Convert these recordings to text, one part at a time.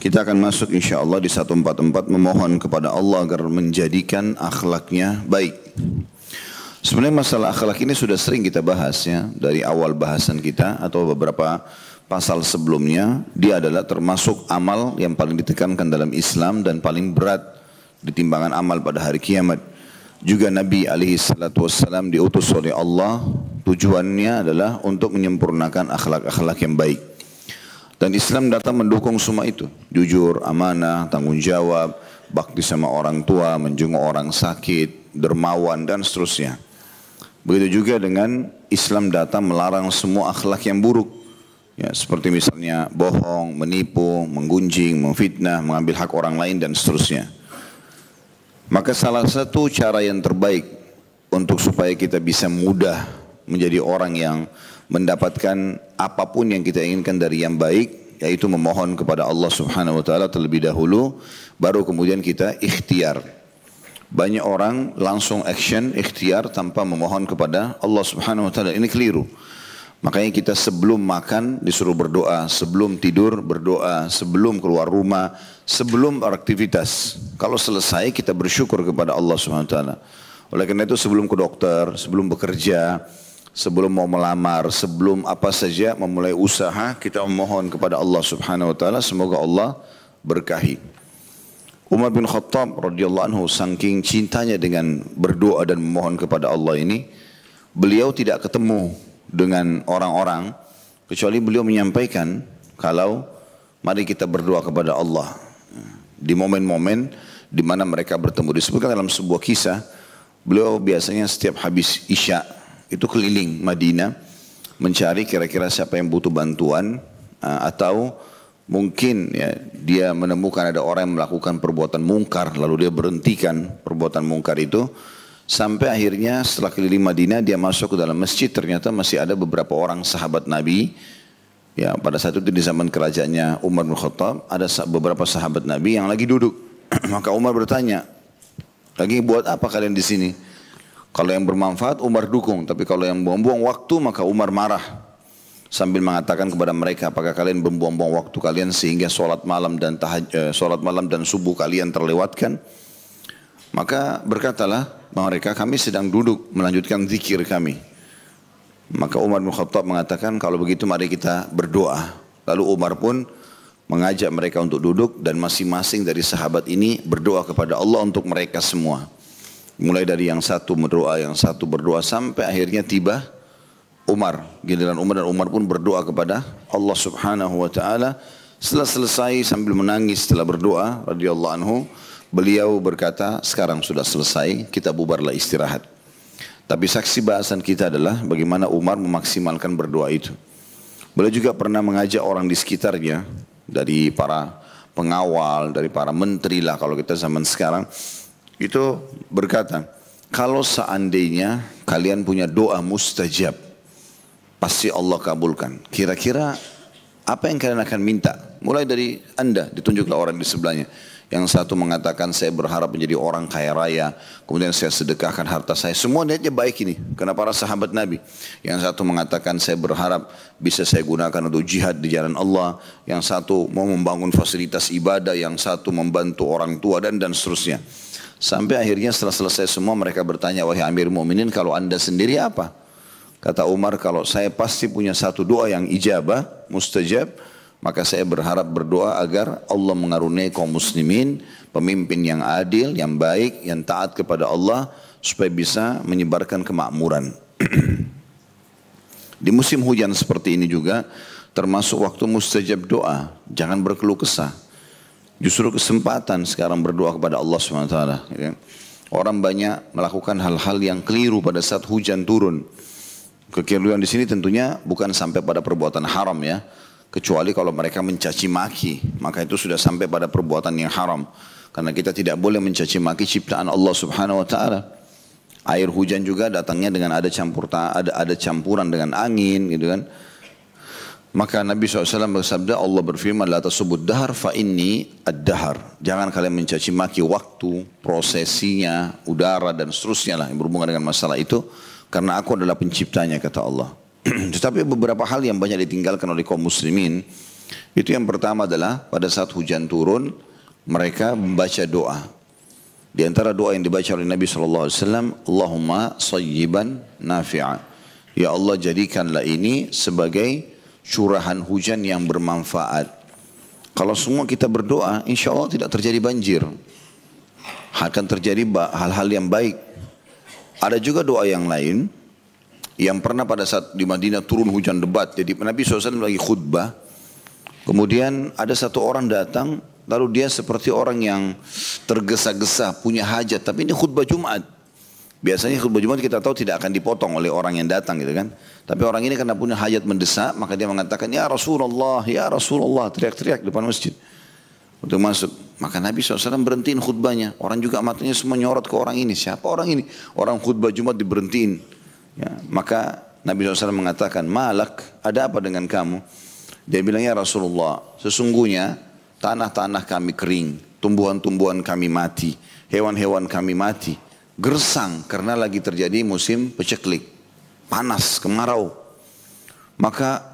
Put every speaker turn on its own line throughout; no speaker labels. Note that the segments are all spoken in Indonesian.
Kita akan masuk insya Allah di 144 memohon kepada Allah agar menjadikan akhlaknya baik. Sebenarnya masalah akhlak ini sudah sering kita bahas ya. Dari awal bahasan kita atau beberapa pasal sebelumnya. Dia adalah termasuk amal yang paling ditekankan dalam Islam dan paling berat di timbangan amal pada hari kiamat. Juga Nabi SAW diutus oleh Allah, tujuannya adalah untuk menyempurnakan akhlak-akhlak yang baik. Dan Islam datang mendukung semua itu. Jujur, amanah, tanggung jawab, bakti sama orang tua, menjenguk orang sakit, dermawan dan seterusnya. Begitu juga dengan Islam datang melarang semua akhlak yang buruk. Ya, seperti misalnya bohong, menipu, menggunjing, memfitnah, mengambil hak orang lain dan seterusnya. Maka salah satu cara yang terbaik untuk supaya kita bisa mudah menjadi orang yang mendapatkan apapun yang kita inginkan dari yang baik, yaitu memohon kepada Allah Subhanahu wa taala terlebih dahulu, baru kemudian kita ikhtiar. Banyak orang langsung action ikhtiar tanpa memohon kepada Allah Subhanahu wa taala. Ini keliru. Makanya kita sebelum makan disuruh berdoa, sebelum tidur berdoa, sebelum keluar rumah, sebelum beraktivitas. Kalau selesai kita bersyukur kepada Allah Subhanahu wa taala. Oleh karena itu sebelum ke dokter, sebelum bekerja, sebelum mau melamar, sebelum apa saja memulai usaha, kita memohon kepada Allah Subhanahu wa taala semoga Allah berkahi. Umar bin Khattab radhiyallahu anhu saking cintanya dengan berdoa dan memohon kepada Allah ini, beliau tidak ketemu dengan orang-orang kecuali beliau menyampaikan kalau mari kita berdoa kepada Allah di momen-momen di mana mereka bertemu. Disebutkan dalam sebuah kisah, beliau biasanya setiap habis Isya itu keliling Madinah mencari kira-kira siapa yang butuh bantuan atau mungkin ya, dia menemukan ada orang yang melakukan perbuatan mungkar lalu dia berhentikan perbuatan mungkar itu. Sampai akhirnya setelah keliling Madinah dia masuk ke dalam masjid, ternyata masih ada beberapa orang sahabat Nabi. Ya, pada saat itu di zaman kerajaannya Umar bin Khattab ada beberapa sahabat Nabi yang lagi duduk. Maka Umar bertanya, lagi buat apa kalian di sini? Kalau yang bermanfaat Umar dukung, tapi kalau yang buang-buang waktu maka Umar marah. Sambil mengatakan kepada mereka, apakah kalian membuang-buang waktu kalian sehingga sholat malam dan subuh kalian terlewatkan? Maka berkatalah mereka, kami sedang duduk melanjutkan zikir kami. Maka Umar bin Khattab mengatakan, kalau begitu mari kita berdoa. Lalu Umar pun mengajak mereka untuk duduk dan masing-masing dari sahabat ini berdoa kepada Allah untuk mereka semua. Mulai dari yang satu berdoa sampai akhirnya tiba Umar, giliran Umar, dan Umar pun berdoa kepada Allah Subhanahu wa taala. Setelah selesai sambil menangis setelah berdoa radhiyallahu anhu, beliau berkata, sekarang sudah selesai, kita bubarlah istirahat. Tapi saksi bahasan kita adalah bagaimana Umar memaksimalkan berdoa itu. Beliau juga pernah mengajak orang di sekitarnya, dari para pengawal, dari para menteri lah kalau kita zaman sekarang, itu berkata, kalau seandainya kalian punya doa mustajab, pasti Allah kabulkan. Kira-kira apa yang kalian akan minta? Mulai dari Anda, ditunjuklah orang di sebelahnya. Yang satu mengatakan saya berharap menjadi orang kaya raya, kemudian saya sedekahkan harta saya. Semua niatnya baik ini, karena para sahabat Nabi. Yang satu mengatakan saya berharap bisa saya gunakan untuk jihad di jalan Allah. Yang satu mau membangun fasilitas ibadah, yang satu membantu orang tua dan seterusnya. Sampai akhirnya setelah selesai semua mereka bertanya, wahai Amir Mu'minin, kalau anda sendiri apa? Kata Umar, kalau saya pasti punya satu doa yang ijabah, mustajab, maka saya berharap berdoa agar Allah mengaruniai kaum muslimin pemimpin yang adil, yang baik, yang taat kepada Allah supaya bisa menyebarkan kemakmuran. Di musim hujan seperti ini juga termasuk waktu mustajab doa. Jangan berkeluh kesah. Justru kesempatan sekarang berdoa kepada Allah SWT. Orang banyak melakukan hal-hal yang keliru pada saat hujan turun. Kekeliruan di sini tentunya bukan sampai pada perbuatan haram ya. Kecuali kalau mereka mencaci maki, maka itu sudah sampai pada perbuatan yang haram. Karena kita tidak boleh mencaci maki ciptaan Allah Subhanahu wa taala. Air hujan juga datangnya dengan ada campuran dengan angin gitu kan. Maka Nabi SAW bersabda, Allah berfirman, la tasubud dahar fa inni ad-dahar. Jangan kalian mencaci maki waktu, prosesinya, udara dan seterusnya lah yang berhubungan dengan masalah itu. Karena aku adalah penciptanya, kata Allah. Tetapi beberapa hal yang banyak ditinggalkan oleh kaum muslimin Itu yang pertama adalah pada saat hujan turun, mereka membaca doa. Di antara doa yang dibaca oleh Nabi SAW, Allahumma sayyiban nafi'a. Ya Allah, jadikanlah ini sebagai curahan hujan yang bermanfaat. Kalau semua kita berdoa, insya Allah tidak terjadi banjir. Akan terjadi hal-hal yang baik. Ada juga doa yang lain, yang pernah pada saat di Madinah turun hujan lebat. Jadi Nabi SAW lagi khutbah. Kemudian ada satu orang datang, lalu dia seperti orang yang tergesa-gesa, punya hajat. Tapi ini khutbah Jumat. Biasanya khutbah Jumat kita tahu tidak akan dipotong oleh orang yang datang gitu kan. Tapi orang ini karena punya hajat mendesak, maka dia mengatakan, ya Rasulullah, teriak-teriak depan masjid. Untuk masuk. Maka Nabi SAW berhentiin khutbahnya. Orang juga matanya semua nyorot ke orang ini. Siapa orang ini? Orang khutbah Jumat diberhentiin. Ya, maka Nabi SAW mengatakan, malak, ada apa dengan kamu? Dia bilang, ya Rasulullah, sesungguhnya tanah-tanah kami kering, tumbuhan-tumbuhan kami mati, hewan-hewan kami mati, gersang karena lagi terjadi musim peceklik, panas, kemarau. Maka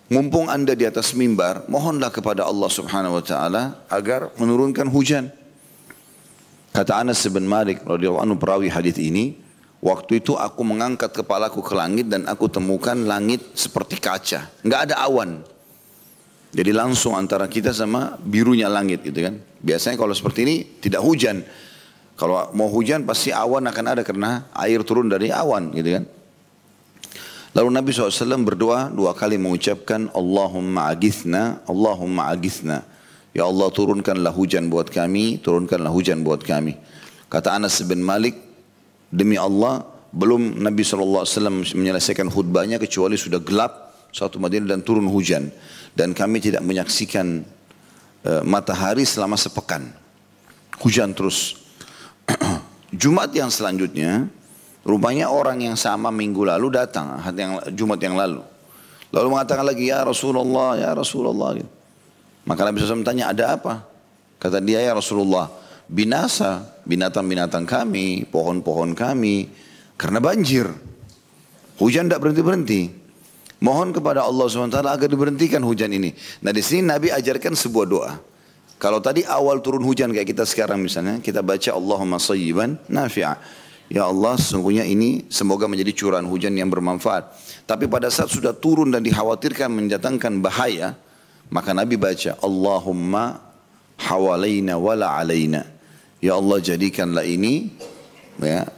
mumpung anda di atas mimbar, mohonlah kepada Allah Subhanahu Wa Taala agar menurunkan hujan. Kata Anas bin Malik radhiyallahu anhu perawi hadis ini, waktu itu aku mengangkat kepalaku ke langit dan aku temukan langit seperti kaca, nggak ada awan. Jadi langsung antara kita sama birunya langit gitu kan. Biasanya kalau seperti ini tidak hujan. Kalau mau hujan pasti awan akan ada karena air turun dari awan gitu kan. Lalu Nabi SAW berdoa 2 kali mengucapkan Allahumma agithna, Allahumma agithna. Ya Allah turunkanlah hujan buat kami, turunkanlah hujan buat kami. Kata Anas bin Malik, demi Allah belum Nabi SAW menyelesaikan khutbahnya kecuali sudah gelap satu Madinah dan turun hujan. Dan kami tidak menyaksikan matahari selama sepekan. Hujan terus. Jumat yang selanjutnya, rupanya orang yang sama minggu lalu datang, Jumat yang lalu. Lalu mengatakan lagi, ya Rasulullah, ya Rasulullah. Maka Nabi SAW tanya, ada apa? Kata dia, ya Rasulullah, binasa binatang-binatang kami, pohon-pohon kami, karena banjir. Hujan tidak berhenti-berhenti. Mohon kepada Allah SWT agar diberhentikan hujan ini. Nah di sini Nabi ajarkan sebuah doa. Kalau tadi awal turun hujan kayak kita sekarang misalnya, kita baca Allahumma sayyiban nafi'a. Ya Allah sesungguhnya ini semoga menjadi curahan hujan yang bermanfaat. Tapi pada saat sudah turun dan dikhawatirkan mendatangkan bahaya, maka Nabi baca Allahumma hawalaina wala alaina. Ya Allah jadikanlah ini ya,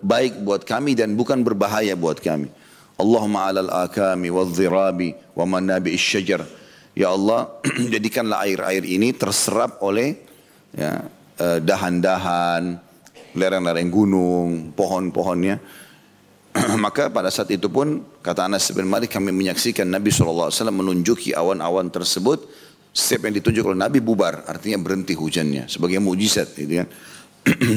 baik buat kami dan bukan berbahaya buat kami. Allahumma alal akami wal dhirabi wa manabi isyajar. Ya Allah jadikanlah air-air ini terserap oleh ya, dahan-dahan, lereng-lereng gunung, pohon-pohonnya. Maka pada saat itu pun kata Anas bin Malik kami menyaksikan Nabi SAW menunjuki awan-awan tersebut. Setiap yang ditunjuk oleh Nabi bubar, artinya berhenti hujannya sebagai mujizat gitu kan.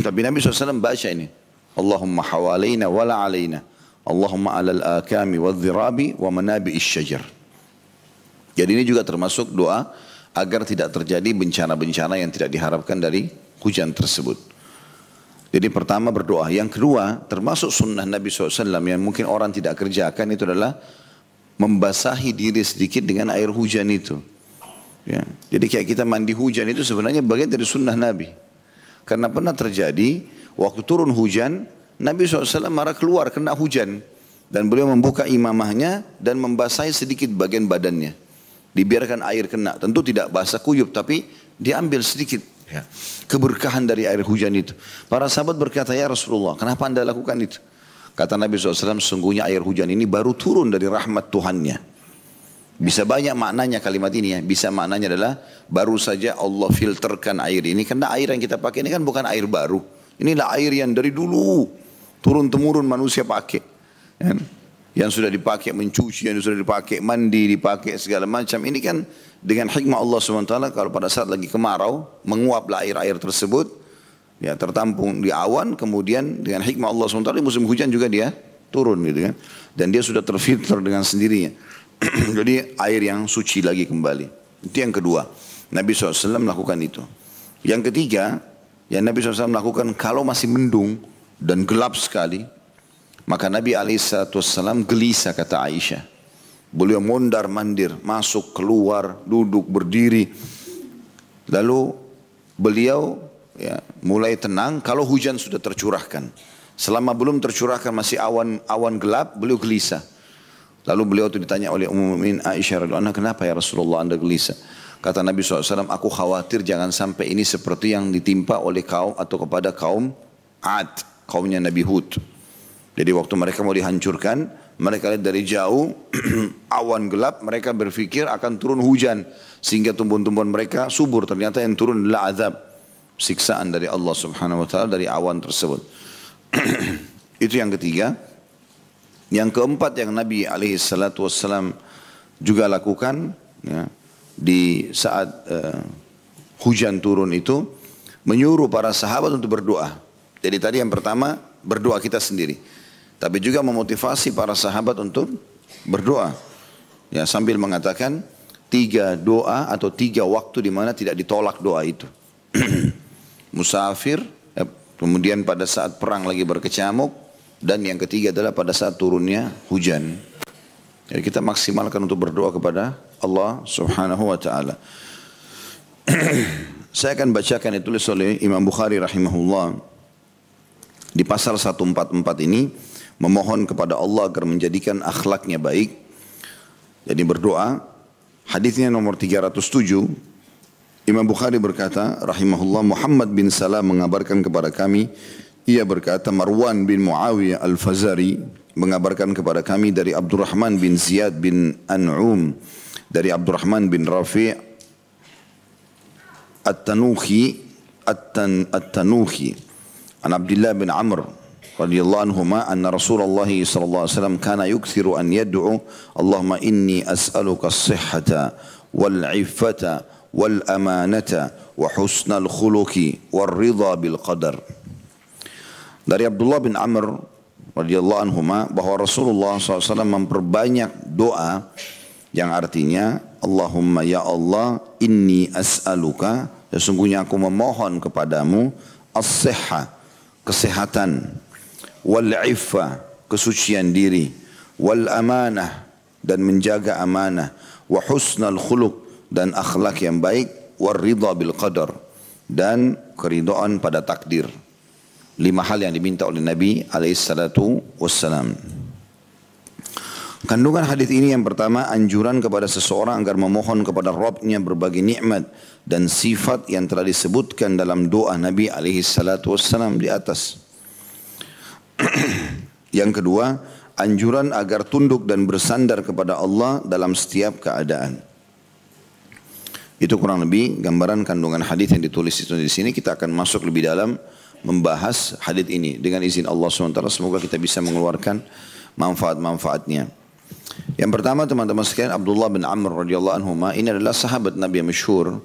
Tapi Nabi SAW baca ini, Allahumma hawalaina wala alaina, Allahumma alal akami wal dhirabi wa manabi isyajar. Jadi ini juga termasuk doa agar tidak terjadi bencana-bencana yang tidak diharapkan dari hujan tersebut. Jadi pertama berdoa. Yang kedua termasuk sunnah Nabi SAW yang mungkin orang tidak kerjakan itu adalah membasahi diri sedikit dengan air hujan itu. Ya. Jadi kayak kita mandi hujan itu sebenarnya bagian dari sunnah Nabi. Karena pernah terjadi waktu turun hujan Nabi SAW marah keluar kena hujan. Dan beliau membuka imamahnya dan membasahi sedikit bagian badannya. Dibiarkan air kena. Tentu tidak basah kuyup tapi diambil sedikit. Ya. Keberkahan dari air hujan itu. Para sahabat berkata, ya Rasulullah kenapa anda lakukan itu? Kata Nabi SAW sesungguhnya air hujan ini baru turun dari rahmat Tuhannya. Bisa banyak maknanya kalimat ini ya. Bisa maknanya adalah baru saja Allah filterkan air ini. Karena air yang kita pakai ini kan bukan air baru. Inilah air yang dari dulu turun-temurun manusia pakai. Ya. Yang sudah dipakai mencuci, yang sudah dipakai mandi, dipakai segala macam. Ini kan dengan hikmah Allah SWT kalau pada saat lagi kemarau menguaplah air-air tersebut. Ya tertampung di awan kemudian dengan hikmah Allah SWT di musim hujan juga dia turun gitu kan. Dan dia sudah terfilter dengan sendirinya. Jadi air yang suci lagi kembali. Itu yang kedua. Nabi SAW melakukan itu. Yang ketiga, yang Nabi SAW melakukan kalau masih mendung dan gelap sekali, maka Nabi SAW gelisah kata Aisyah. Beliau mondar-mandir, masuk, keluar, duduk, berdiri. Lalu beliau mulai tenang kalau hujan sudah tercurahkan. Selama belum tercurahkan masih awan gelap, beliau gelisah. Lalu beliau itu ditanya oleh Ummul Mukminin Aisyah radhiyallahu anha, kenapa ya Rasulullah Anda gelisah? Kata Nabi SAW, aku khawatir jangan sampai ini seperti yang ditimpa oleh kaum atau kepada kaum Ad, kaumnya Nabi Hud. Jadi waktu mereka mau dihancurkan, mereka lihat dari jauh, awan gelap, mereka berpikir akan turun hujan. Sehingga tumbuhan-tumbuhan mereka subur, ternyata yang turun adalah azab. Siksaan dari Allah subhanahu wa ta'ala dari awan tersebut. Itu yang ketiga. Yang keempat yang Nabi SAW juga lakukan, ya, di saat hujan turun itu, menyuruh para sahabat untuk berdoa. Jadi tadi yang pertama, berdoa kita sendiri. Tapi juga memotivasi para sahabat untuk berdoa. Ya, sambil mengatakan 3 doa atau 3 waktu di mana tidak ditolak doa itu. Musafir, kemudian pada saat perang lagi berkecamuk, dan yang ketiga adalah pada saat turunnya hujan. Jadi kita maksimalkan untuk berdoa kepada Allah subhanahu wa ta'ala. Saya akan bacakan ditulis oleh Imam Bukhari rahimahullah. Di pasal 144 ini, memohon kepada Allah agar menjadikan akhlaknya baik. Jadi berdoa. Hadisnya nomor 307. Imam Bukhari berkata, rahimahullah, Muhammad bin Salam mengabarkan kepada kami, ia berkata, Marwan bin Muawiyah al-Fazari mengabarkan kepada kami dari Abdurrahman bin Ziyad bin An'um, dari Abdurrahman bin Rafi' At-Tanuhi, an Abdullah bin Amr radhiyallahu anhuma anna Rasulullah sallallahu alaihi wasallam kana yukthiru an yad'u Allahumma inni as'aluka as-sihhata wal 'iffata wal amanata wa husnal khuluqi war ridha bil qadar. Dari Abdullah bin Amr radhiyallahu anhuma bahwa Rasulullah SAW memperbanyak doa yang artinya Allahumma ya Allah inni as'aluka, sesungguhnya aku memohon kepadamu as-sihha, kesehatan, wal iffa, kesucian diri, wal amanah, dan menjaga amanah, wa husnal khuluq, dan akhlak yang baik, war ridha bil qadar, dan keridhaan pada takdir. 5 hal yang diminta oleh Nabi SAW. Kandungan hadis ini yang pertama, anjuran kepada seseorang agar memohon kepada Rabbnya berbagai nikmat dan sifat yang telah disebutkan dalam doa Nabi SAW di atas. Yang kedua, anjuran agar tunduk dan bersandar kepada Allah dalam setiap keadaan. Itu kurang lebih gambaran kandungan hadis yang ditulis itu di sini. Kita akan masuk lebih dalam membahas hadis ini dengan izin Allah SWT. Semoga kita bisa mengeluarkan manfaat-manfaatnya. Yang pertama teman-teman sekalian, Abdullah bin Amr radhiyallahu anhu ini adalah sahabat Nabi yang masyhur.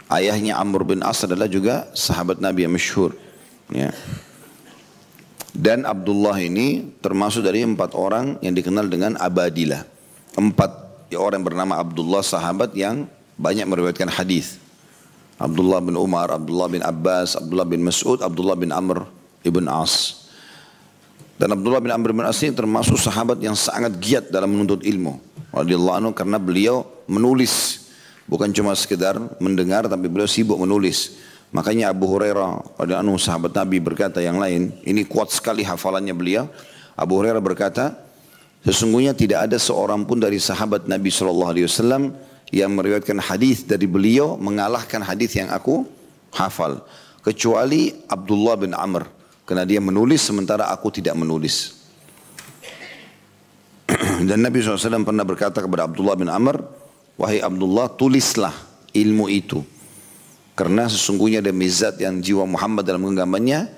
Ayahnya Amr bin As adalah juga sahabat Nabi yang masyhur. Ya. Dan Abdullah ini termasuk dari 4 orang yang dikenal dengan Abadilah. 4 orang yang bernama Abdullah, sahabat yang banyak meriwayatkan hadis. Abdullah bin Umar, Abdullah bin Abbas, Abdullah bin Mas'ud, Abdullah bin Amr ibn As. Dan Abdullah bin Amr ibn As ini termasuk sahabat yang sangat giat dalam menuntut ilmu. Radhiyallahu anhu, karena beliau menulis. Bukan cuma sekedar mendengar, tapi beliau sibuk menulis. Makanya Abu Hurairah radhiyallahu anhu, sahabat Nabi, berkata yang lain, ini kuat sekali hafalannya beliau. Abu Hurairah berkata, sesungguhnya tidak ada seorang pun dari sahabat Nabi SAW yang meriwayatkan hadis dari beliau mengalahkan hadis yang aku hafal, kecuali Abdullah bin Amr, karena dia menulis sementara aku tidak menulis. Dan Nabi SAW pernah berkata kepada Abdullah bin Amr, wahai Abdullah, tulislah ilmu itu, karena sesungguhnya ada mizat yang jiwa Muhammad dalam genggamannya,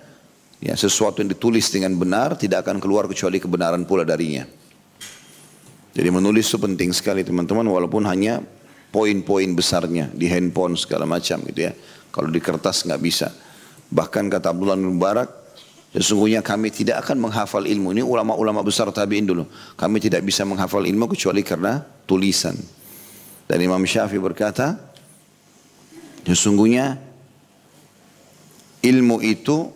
ya, sesuatu yang ditulis dengan benar tidak akan keluar kecuali kebenaran pula darinya. Jadi menulis itu penting sekali teman-teman, walaupun hanya poin-poin besarnya di handphone segala macam gitu ya. Kalau di kertas nggak bisa. Bahkan kata Abdullah bin Mubarak, sesungguhnya kami tidak akan menghafal ilmu. Ini ulama-ulama besar tabi'in dulu. Kami tidak bisa menghafal ilmu kecuali karena tulisan. Dan Imam Syafi'i berkata, sesungguhnya ilmu itu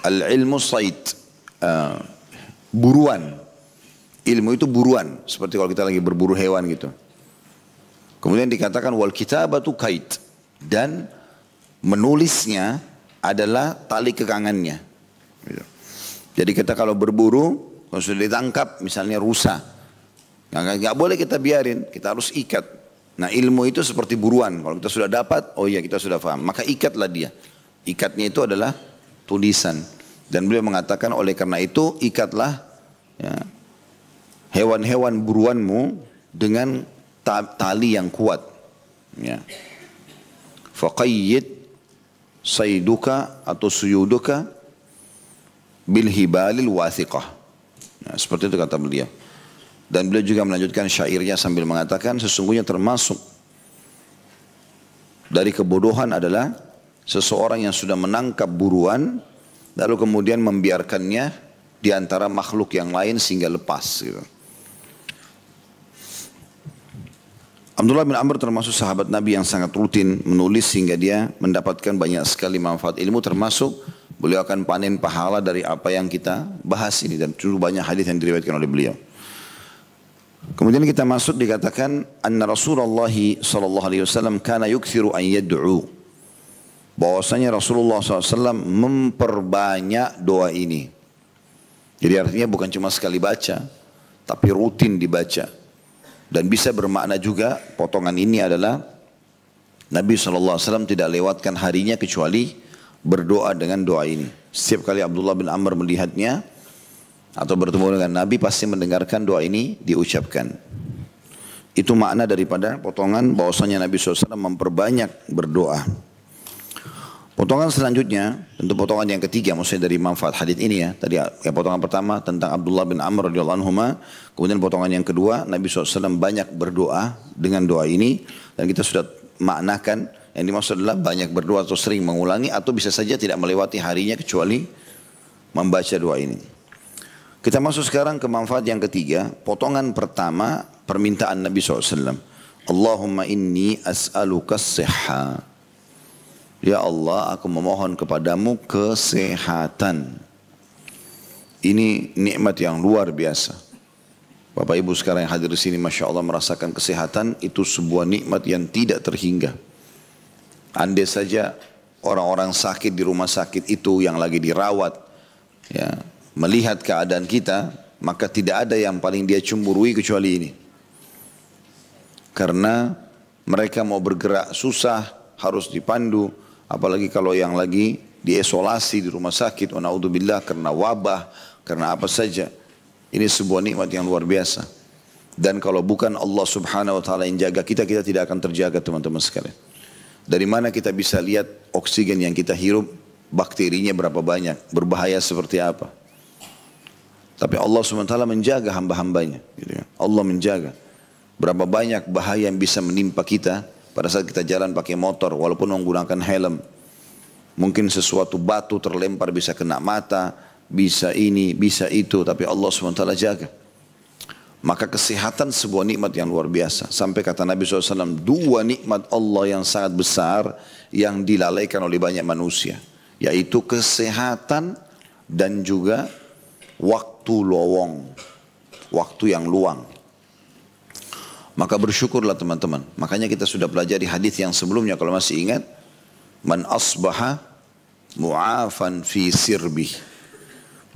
al-ilmu said, buruan. Ilmu itu buruan, seperti kalau kita lagi berburu hewan gitu. Kemudian dikatakan wal kitabatu kait, dan menulisnya adalah tali kekangannya. Gitu. Jadi kita kalau berburu, kalau sudah ditangkap misalnya rusa, nggak boleh kita biarin, kita harus ikat. Nah ilmu itu seperti buruan, kalau kita sudah dapat, oh iya kita sudah paham, maka ikatlah dia. Ikatnya itu adalah tulisan. Dan beliau mengatakan oleh karena itu ikatlah ya, hewan-hewan buruanmu dengan tali yang kuat. Ya. Faqayyid sayduka atau suyuduka bil hibalil wathiqah. Nah, seperti itu kata beliau. Dan beliau juga melanjutkan syairnya sambil mengatakan sesungguhnya termasuk dari kebodohan adalah seseorang yang sudah menangkap buruan lalu kemudian membiarkannya di antara makhluk yang lain sehingga lepas gitu. Abdullah bin Amr termasuk sahabat Nabi yang sangat rutin menulis sehingga dia mendapatkan banyak sekali manfaat ilmu, termasuk beliau akan panen pahala dari apa yang kita bahas ini, dan cukup banyak hadis yang diriwayatkan oleh beliau. Kemudian kita masuk dikatakan anna Rasulullah sallallahu alaihi wasallam kana yukthiru an yad'u. Bahwasanya Rasulullah SAW memperbanyak doa ini. Jadi artinya bukan cuma sekali baca, tapi rutin dibaca. Dan bisa bermakna juga potongan ini adalah Nabi SAW tidak lewatkan harinya kecuali berdoa dengan doa ini. Setiap kali Abdullah bin Amr melihatnya atau bertemu dengan Nabi pasti mendengarkan doa ini diucapkan. Itu makna daripada potongan bahwasanya Nabi SAW memperbanyak berdoa. Potongan selanjutnya, tentu potongan yang ketiga, maksudnya dari manfaat hadis ini ya. Tadi yang potongan pertama tentang Abdullah bin Amr radhiyallahu anhuma, kemudian potongan yang kedua Nabi SAW banyak berdoa dengan doa ini, dan kita sudah maknakan yang dimaksud adalah banyak berdoa atau sering mengulangi atau bisa saja tidak melewati harinya kecuali membaca doa ini. Kita masuk sekarang ke manfaat yang ketiga, potongan pertama permintaan Nabi SAW. Allahumma inni as'aluka as-sihha. Ya Allah, aku memohon kepadamu kesehatan. Ini nikmat yang luar biasa. Bapak Ibu sekarang yang hadir di sini, Masya Allah merasakan kesehatan, itu sebuah nikmat yang tidak terhingga. Andai saja orang-orang sakit di rumah sakit itu yang lagi dirawat, ya, melihat keadaan kita, maka tidak ada yang paling dia cemburui kecuali ini. Karena mereka mau bergerak susah, harus dipandu. Apalagi kalau yang lagi diisolasi di rumah sakit, wa na'udzubillah, karena wabah, karena apa saja. Ini sebuah nikmat yang luar biasa. Dan kalau bukan Allah subhanahu wa ta'ala yang jaga kita, kita tidak akan terjaga teman-teman sekalian. Dari mana kita bisa lihat oksigen yang kita hirup, bakterinya berapa banyak, berbahaya seperti apa. Tapi Allah subhanahu wa ta'ala menjaga hamba-hambanya. Gitu ya. Allah menjaga. Berapa banyak bahaya yang bisa menimpa kita pada saat kita jalan pakai motor walaupun menggunakan helm. Mungkin sesuatu batu terlempar bisa kena mata, bisa ini, bisa itu, tapi Allah SWT jaga. Maka kesehatan sebuah nikmat yang luar biasa. Sampai kata Nabi SAW, dua nikmat Allah yang sangat besar yang dilalaikan oleh banyak manusia. Yaitu kesehatan dan juga waktu lowong, waktu yang luang. Maka bersyukurlah teman-teman. Makanya kita sudah pelajari hadis yang sebelumnya kalau masih ingat. Man asbaha mu'afan fi sirbih.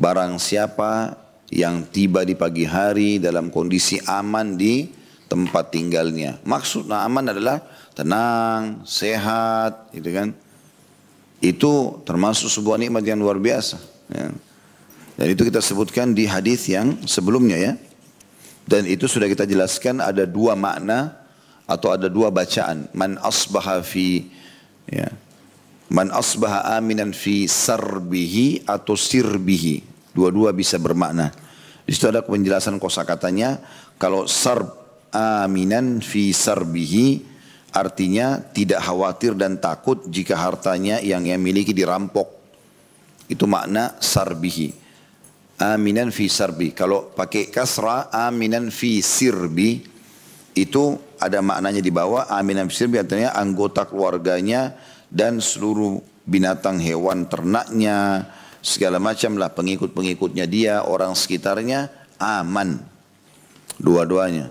Barang siapa yang tiba di pagi hari dalam kondisi aman di tempat tinggalnya. Maksudnya aman adalah tenang, sehat, gitu kan. Itu termasuk sebuah nikmat yang luar biasa. Ya. Dan itu kita sebutkan di hadis yang sebelumnya ya. Dan itu sudah kita jelaskan ada dua makna atau ada dua bacaan. Man asbaha fi, ya, man asbaha aminan fi sarbihi atau sirbihi. Dua-dua bisa bermakna. Di situ ada penjelasan kosakatanya. Kalau sarb aminan fi sarbihi artinya tidak khawatir dan takut jika hartanya yang ia miliki dirampok. Itu makna sarbihi. Aminan fi sarbi. Kalau pakai kasra aminan fi sirbi, itu ada maknanya di bawah. Aminan fi sirbi artinya anggota keluarganya dan seluruh binatang hewan ternaknya, segala macam lah pengikut-pengikutnya dia, orang sekitarnya aman. Dua-duanya.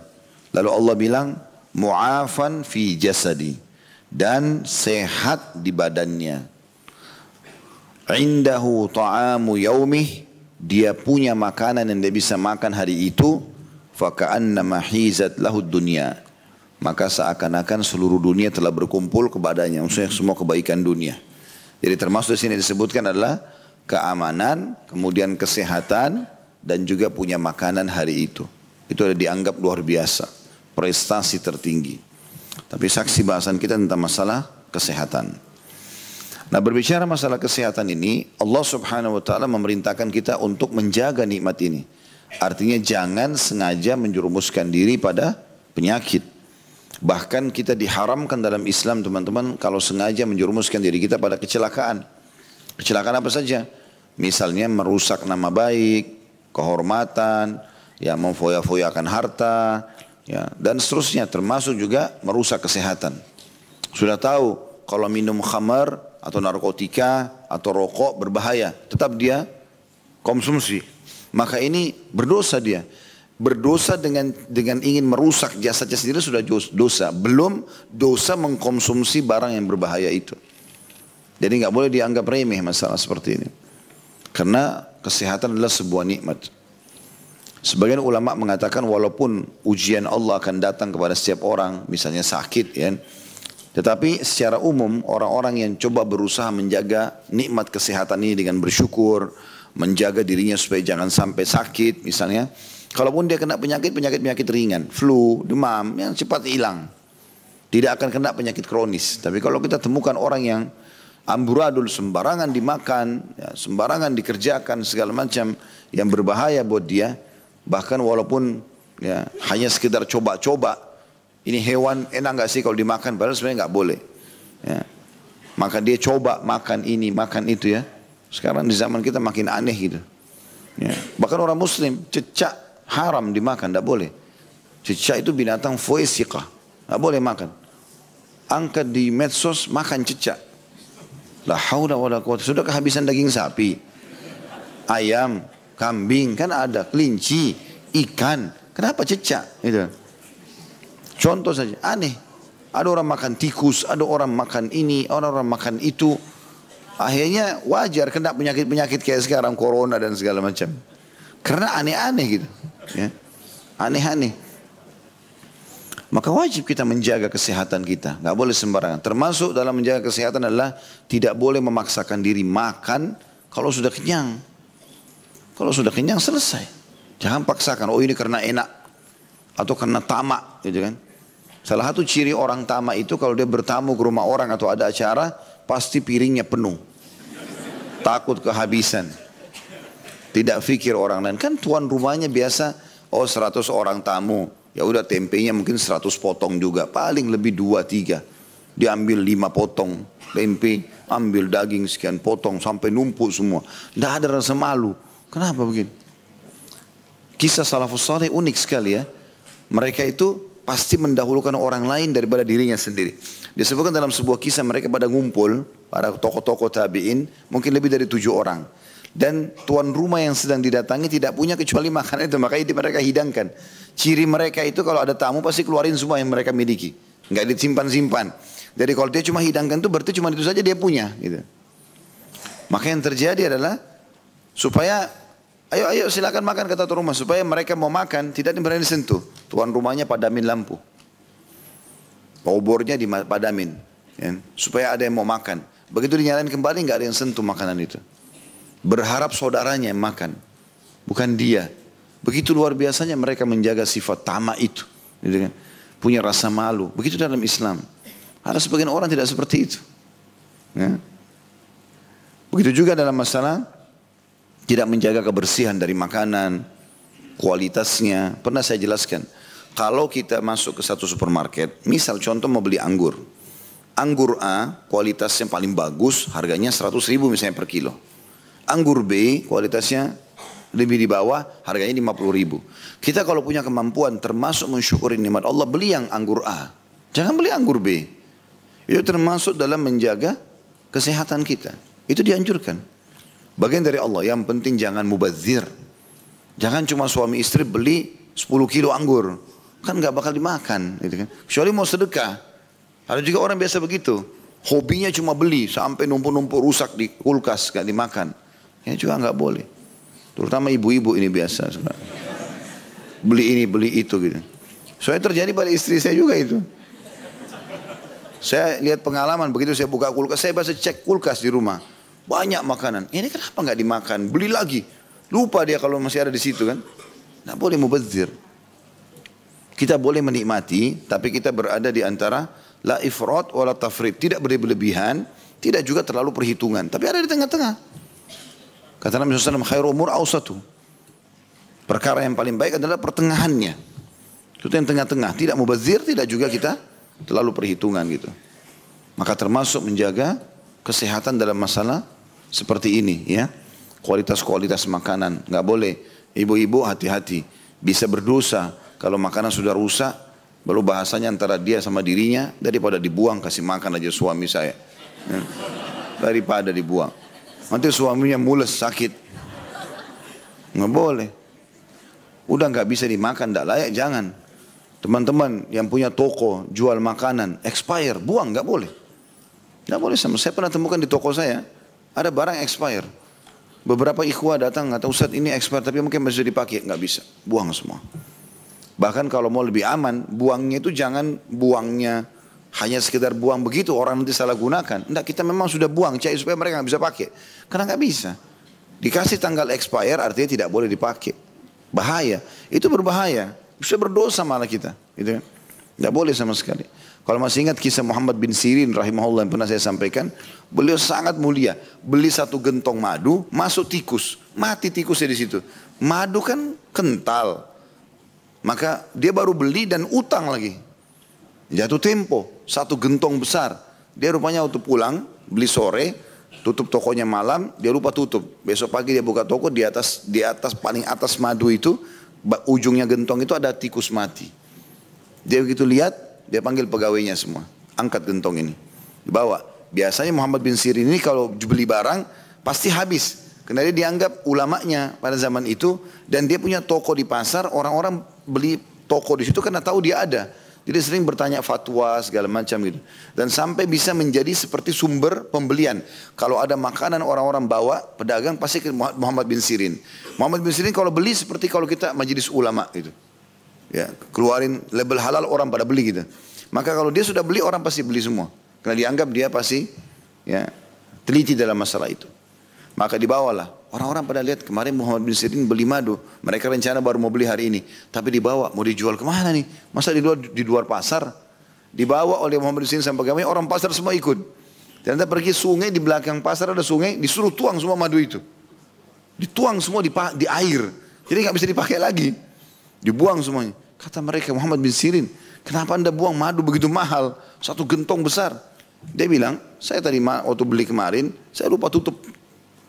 Lalu Allah bilang, mu'afan fi jasadi. Dan sehat di badannya. Indahu ta'amu yaumih. Dia punya makanan yang dia bisa makan hari itu. Faka'annama hizat lahud dunya. Maka seakan-akan seluruh dunia telah berkumpul kepadanya. Maksudnya semua kebaikan dunia. Jadi termasuk di sini disebutkan adalah keamanan, kemudian kesehatan, dan juga punya makanan hari itu. Itu ada dianggap luar biasa. Prestasi tertinggi. Tapi saksi bahasan kita tentang masalah kesehatan. Nah, berbicara masalah kesehatan ini, Allah Subhanahu wa taala memerintahkan kita untuk menjaga nikmat ini. Artinya jangan sengaja menjerumuskan diri pada penyakit. Bahkan kita diharamkan dalam Islam, teman-teman, kalau sengaja menjerumuskan diri kita pada kecelakaan. Kecelakaan apa saja? Misalnya merusak nama baik, kehormatan, ya memfoya-foyakan harta, ya, dan seterusnya, termasuk juga merusak kesehatan. Sudah tahu kalau minum khamar atau narkotika atau rokok berbahaya, tetap dia konsumsi. Maka ini berdosa dia. Berdosa dengan ingin merusak jasadnya sendiri sudah dosa. Belum dosa mengkonsumsi barang yang berbahaya itu. Jadi nggak boleh dianggap remeh masalah seperti ini. Karena kesehatan adalah sebuah nikmat. Sebagian ulama mengatakan walaupun ujian Allah akan datang kepada setiap orang, misalnya sakit, ya, tetapi secara umum orang-orang yang coba berusaha menjaga nikmat kesehatan ini dengan bersyukur, menjaga dirinya supaya jangan sampai sakit, misalnya, kalaupun dia kena penyakit ringan, flu, demam, yang cepat hilang, tidak akan kena penyakit kronis. Tapi kalau kita temukan orang yang amburadul, sembarangan dimakan, ya, sembarangan dikerjakan, segala macam yang berbahaya buat dia, bahkan walaupun ya, hanya sekedar coba-coba, ini hewan enak nggak sih kalau dimakan, padahal sebenarnya nggak boleh. Ya. Maka dia coba makan ini, makan itu, ya. Sekarang di zaman kita makin aneh gitu. Ya. Bahkan orang Muslim cecak haram dimakan, tidak boleh. Cecak itu binatang foesikah, tidak boleh makan. Angkat di medsos makan cecak. La haula wala quwwata. Sudah kehabisan daging sapi, ayam, kambing, kan ada, kelinci, ikan. Kenapa cecak? Itu. Contoh saja, aneh. Ada orang makan tikus, ada orang makan ini, orang makan itu. Akhirnya wajar kena penyakit-penyakit kayak sekarang, corona dan segala macam. Karena aneh-aneh gitu. Ya. Aneh-aneh. Maka wajib kita menjaga kesehatan kita. Nggak boleh sembarangan. Termasuk dalam menjaga kesehatan adalah tidak boleh memaksakan diri makan kalau sudah kenyang. Kalau sudah kenyang selesai. Jangan paksakan, oh ini karena enak. Atau karena tamak, gitu kan. Salah satu ciri orang tamak itu kalau dia bertamu ke rumah orang atau ada acara, pasti piringnya penuh. Takut kehabisan. Tidak fikir orang lain. Kan tuan rumahnya biasa, oh 100 orang tamu. Ya udah tempenya mungkin 100 potong juga. Paling lebih 2-3. Diambil 5 potong tempe, ambil daging sekian potong sampai numpuk semua. Tidak ada rasa malu. Kenapa begini? Kisah salafus saleh unik sekali, ya. Mereka itu pasti mendahulukan orang lain daripada dirinya sendiri. Disebutkan dalam sebuah kisah mereka pada ngumpul, para tokoh-tokoh tabi'in, mungkin lebih dari 7 orang. Dan tuan rumah yang sedang didatangi tidak punya kecuali makanan itu, makanya mereka hidangkan. Ciri mereka itu kalau ada tamu pasti keluarin semua yang mereka miliki, nggak disimpan-simpan. Jadi kalau dia cuma hidangkan itu berarti cuma itu saja dia punya. Gitu. Maka yang terjadi adalah supaya ayo silakan makan kata tuan rumah, supaya mereka mau makan tidak berani sentuh. Tuan rumahnya padamin lampu, obornya dipadamin, ya, supaya ada yang mau makan. Begitu dinyalain kembali nggak ada yang sentuh makanan itu. Berharap saudaranya yang makan, bukan dia. Begitu luar biasanya mereka menjaga sifat tamak itu, gitu kan? Punya rasa malu. Begitu dalam Islam. Ada sebagian orang tidak seperti itu. Ya. Begitu juga dalam masalah tidak menjaga kebersihan dari makanan, kualitasnya. Pernah saya jelaskan, kalau kita masuk ke satu supermarket, misal contoh mau beli anggur. Anggur A kualitasnya paling bagus, harganya 100.000 misalnya per kilo. Anggur B kualitasnya lebih di bawah, harganya 50.000. Kita kalau punya kemampuan termasuk mensyukuri nikmat Allah, beli yang anggur A. Jangan beli anggur B. Itu termasuk dalam menjaga kesehatan kita. Itu dianjurkan. Bagian dari Allah. Yang penting jangan mubazir. Jangan cuma suami istri beli 10 kilo anggur. Kan nggak bakal dimakan. Gitu kan. Kecuali mau sedekah. Ada juga orang biasa begitu. Hobinya cuma beli sampai numpuk-numpuk rusak di kulkas, nggak dimakan. Ya juga nggak boleh. Terutama ibu-ibu ini biasa. Beli ini, beli itu gitu. Soalnya terjadi pada istri saya juga itu. Saya lihat pengalaman, begitu saya buka kulkas, saya biasa cek kulkas di rumah. Banyak makanan. Ini kenapa nggak dimakan? Beli lagi. Lupa dia kalau masih ada di situ kan. Nggak boleh mubazir. Kita boleh menikmati, tapi kita berada di antara la ifrat wala tafrit. Tidak berlebihan, tidak juga terlalu perhitungan. Tapi ada di tengah-tengah. Kata Nabi SAW, khairu umur awsatu. Perkara yang paling baik adalah pertengahannya. Itu yang tengah-tengah. Tidak mubazir, tidak juga kita terlalu perhitungan gitu. Maka termasuk menjaga kesehatan dalam masalah seperti ini ya. Kualitas-kualitas makanan. Nggak boleh. Ibu-ibu hati-hati. Bisa berdosa kalau makanan sudah rusak. Baru bahasanya antara dia sama dirinya. Daripada dibuang, kasih makan aja suami saya. Ya. Daripada dibuang. Nanti suaminya mules, sakit. Nggak boleh. Udah nggak bisa dimakan, nggak layak, jangan. Teman-teman yang punya toko jual makanan expire, buang, nggak boleh. Nggak boleh sama. Saya pernah temukan di toko saya ada barang expire. Beberapa ikhwah datang, nggak tahu Ustaz ini expire tapi mungkin bisa dipakai, nggak bisa, buang semua. Bahkan kalau mau lebih aman, buangnya itu jangan buangnya hanya sekedar buang begitu orang nanti salah gunakan. Nggak, kita memang sudah buang cair supaya mereka nggak bisa pakai. Karena nggak bisa. Dikasih tanggal expire artinya tidak boleh dipakai. Bahaya. Itu berbahaya. Bisa berdosa malah kita. Gitu kan? Nggak boleh sama sekali. Kalau masih ingat kisah Muhammad bin Sirin rahimahullah yang pernah saya sampaikan. Beliau sangat mulia. Beli satu gentong madu, masuk tikus. Mati tikusnya di situ. Madu kan kental. Maka dia baru beli dan utang lagi. Jatuh tempo. Satu gentong besar. Dia rupanya waktu pulang, beli sore, tutup tokonya malam, dia lupa tutup. Besok pagi dia buka toko, di atas paling atas madu itu, ujungnya gentong itu ada tikus mati. Dia begitu lihat, dia panggil pegawainya semua. Angkat gentong ini. Dibawa. Biasanya Muhammad bin Sirin ini kalau beli barang, pasti habis. Karena dia dianggap ulamanya pada zaman itu. Dan dia punya toko di pasar, orang-orang beli toko di situ karena tahu dia ada. Jadi sering bertanya fatwa segala macam gitu. Dan sampai bisa menjadi seperti sumber pembelian. Kalau ada makanan orang-orang bawa, pedagang pasti ke Muhammad bin Sirin. Muhammad bin Sirin kalau beli seperti kalau kita majelis ulama gitu. Ya, keluarin label halal orang pada beli gitu. Maka kalau dia sudah beli orang pasti beli semua. Karena dianggap dia pasti ya, teliti dalam masalah itu. Maka dibawalah. Orang-orang pada lihat kemarin Muhammad bin Sirin beli madu. Mereka rencana baru mau beli hari ini. Tapi dibawa, mau dijual kemana nih? Masa di luar pasar? Dibawa oleh Muhammad bin Sirin sampai pegawai, orang pasar semua ikut. Ternyata pergi sungai, di belakang pasar ada sungai, disuruh tuang semua madu itu. Dituang semua di air. Jadi nggak bisa dipakai lagi. Dibuang semuanya. Kata mereka, Muhammad bin Sirin, kenapa anda buang madu begitu mahal? Satu gentong besar. Dia bilang, saya tadi waktu beli kemarin, saya lupa tutup.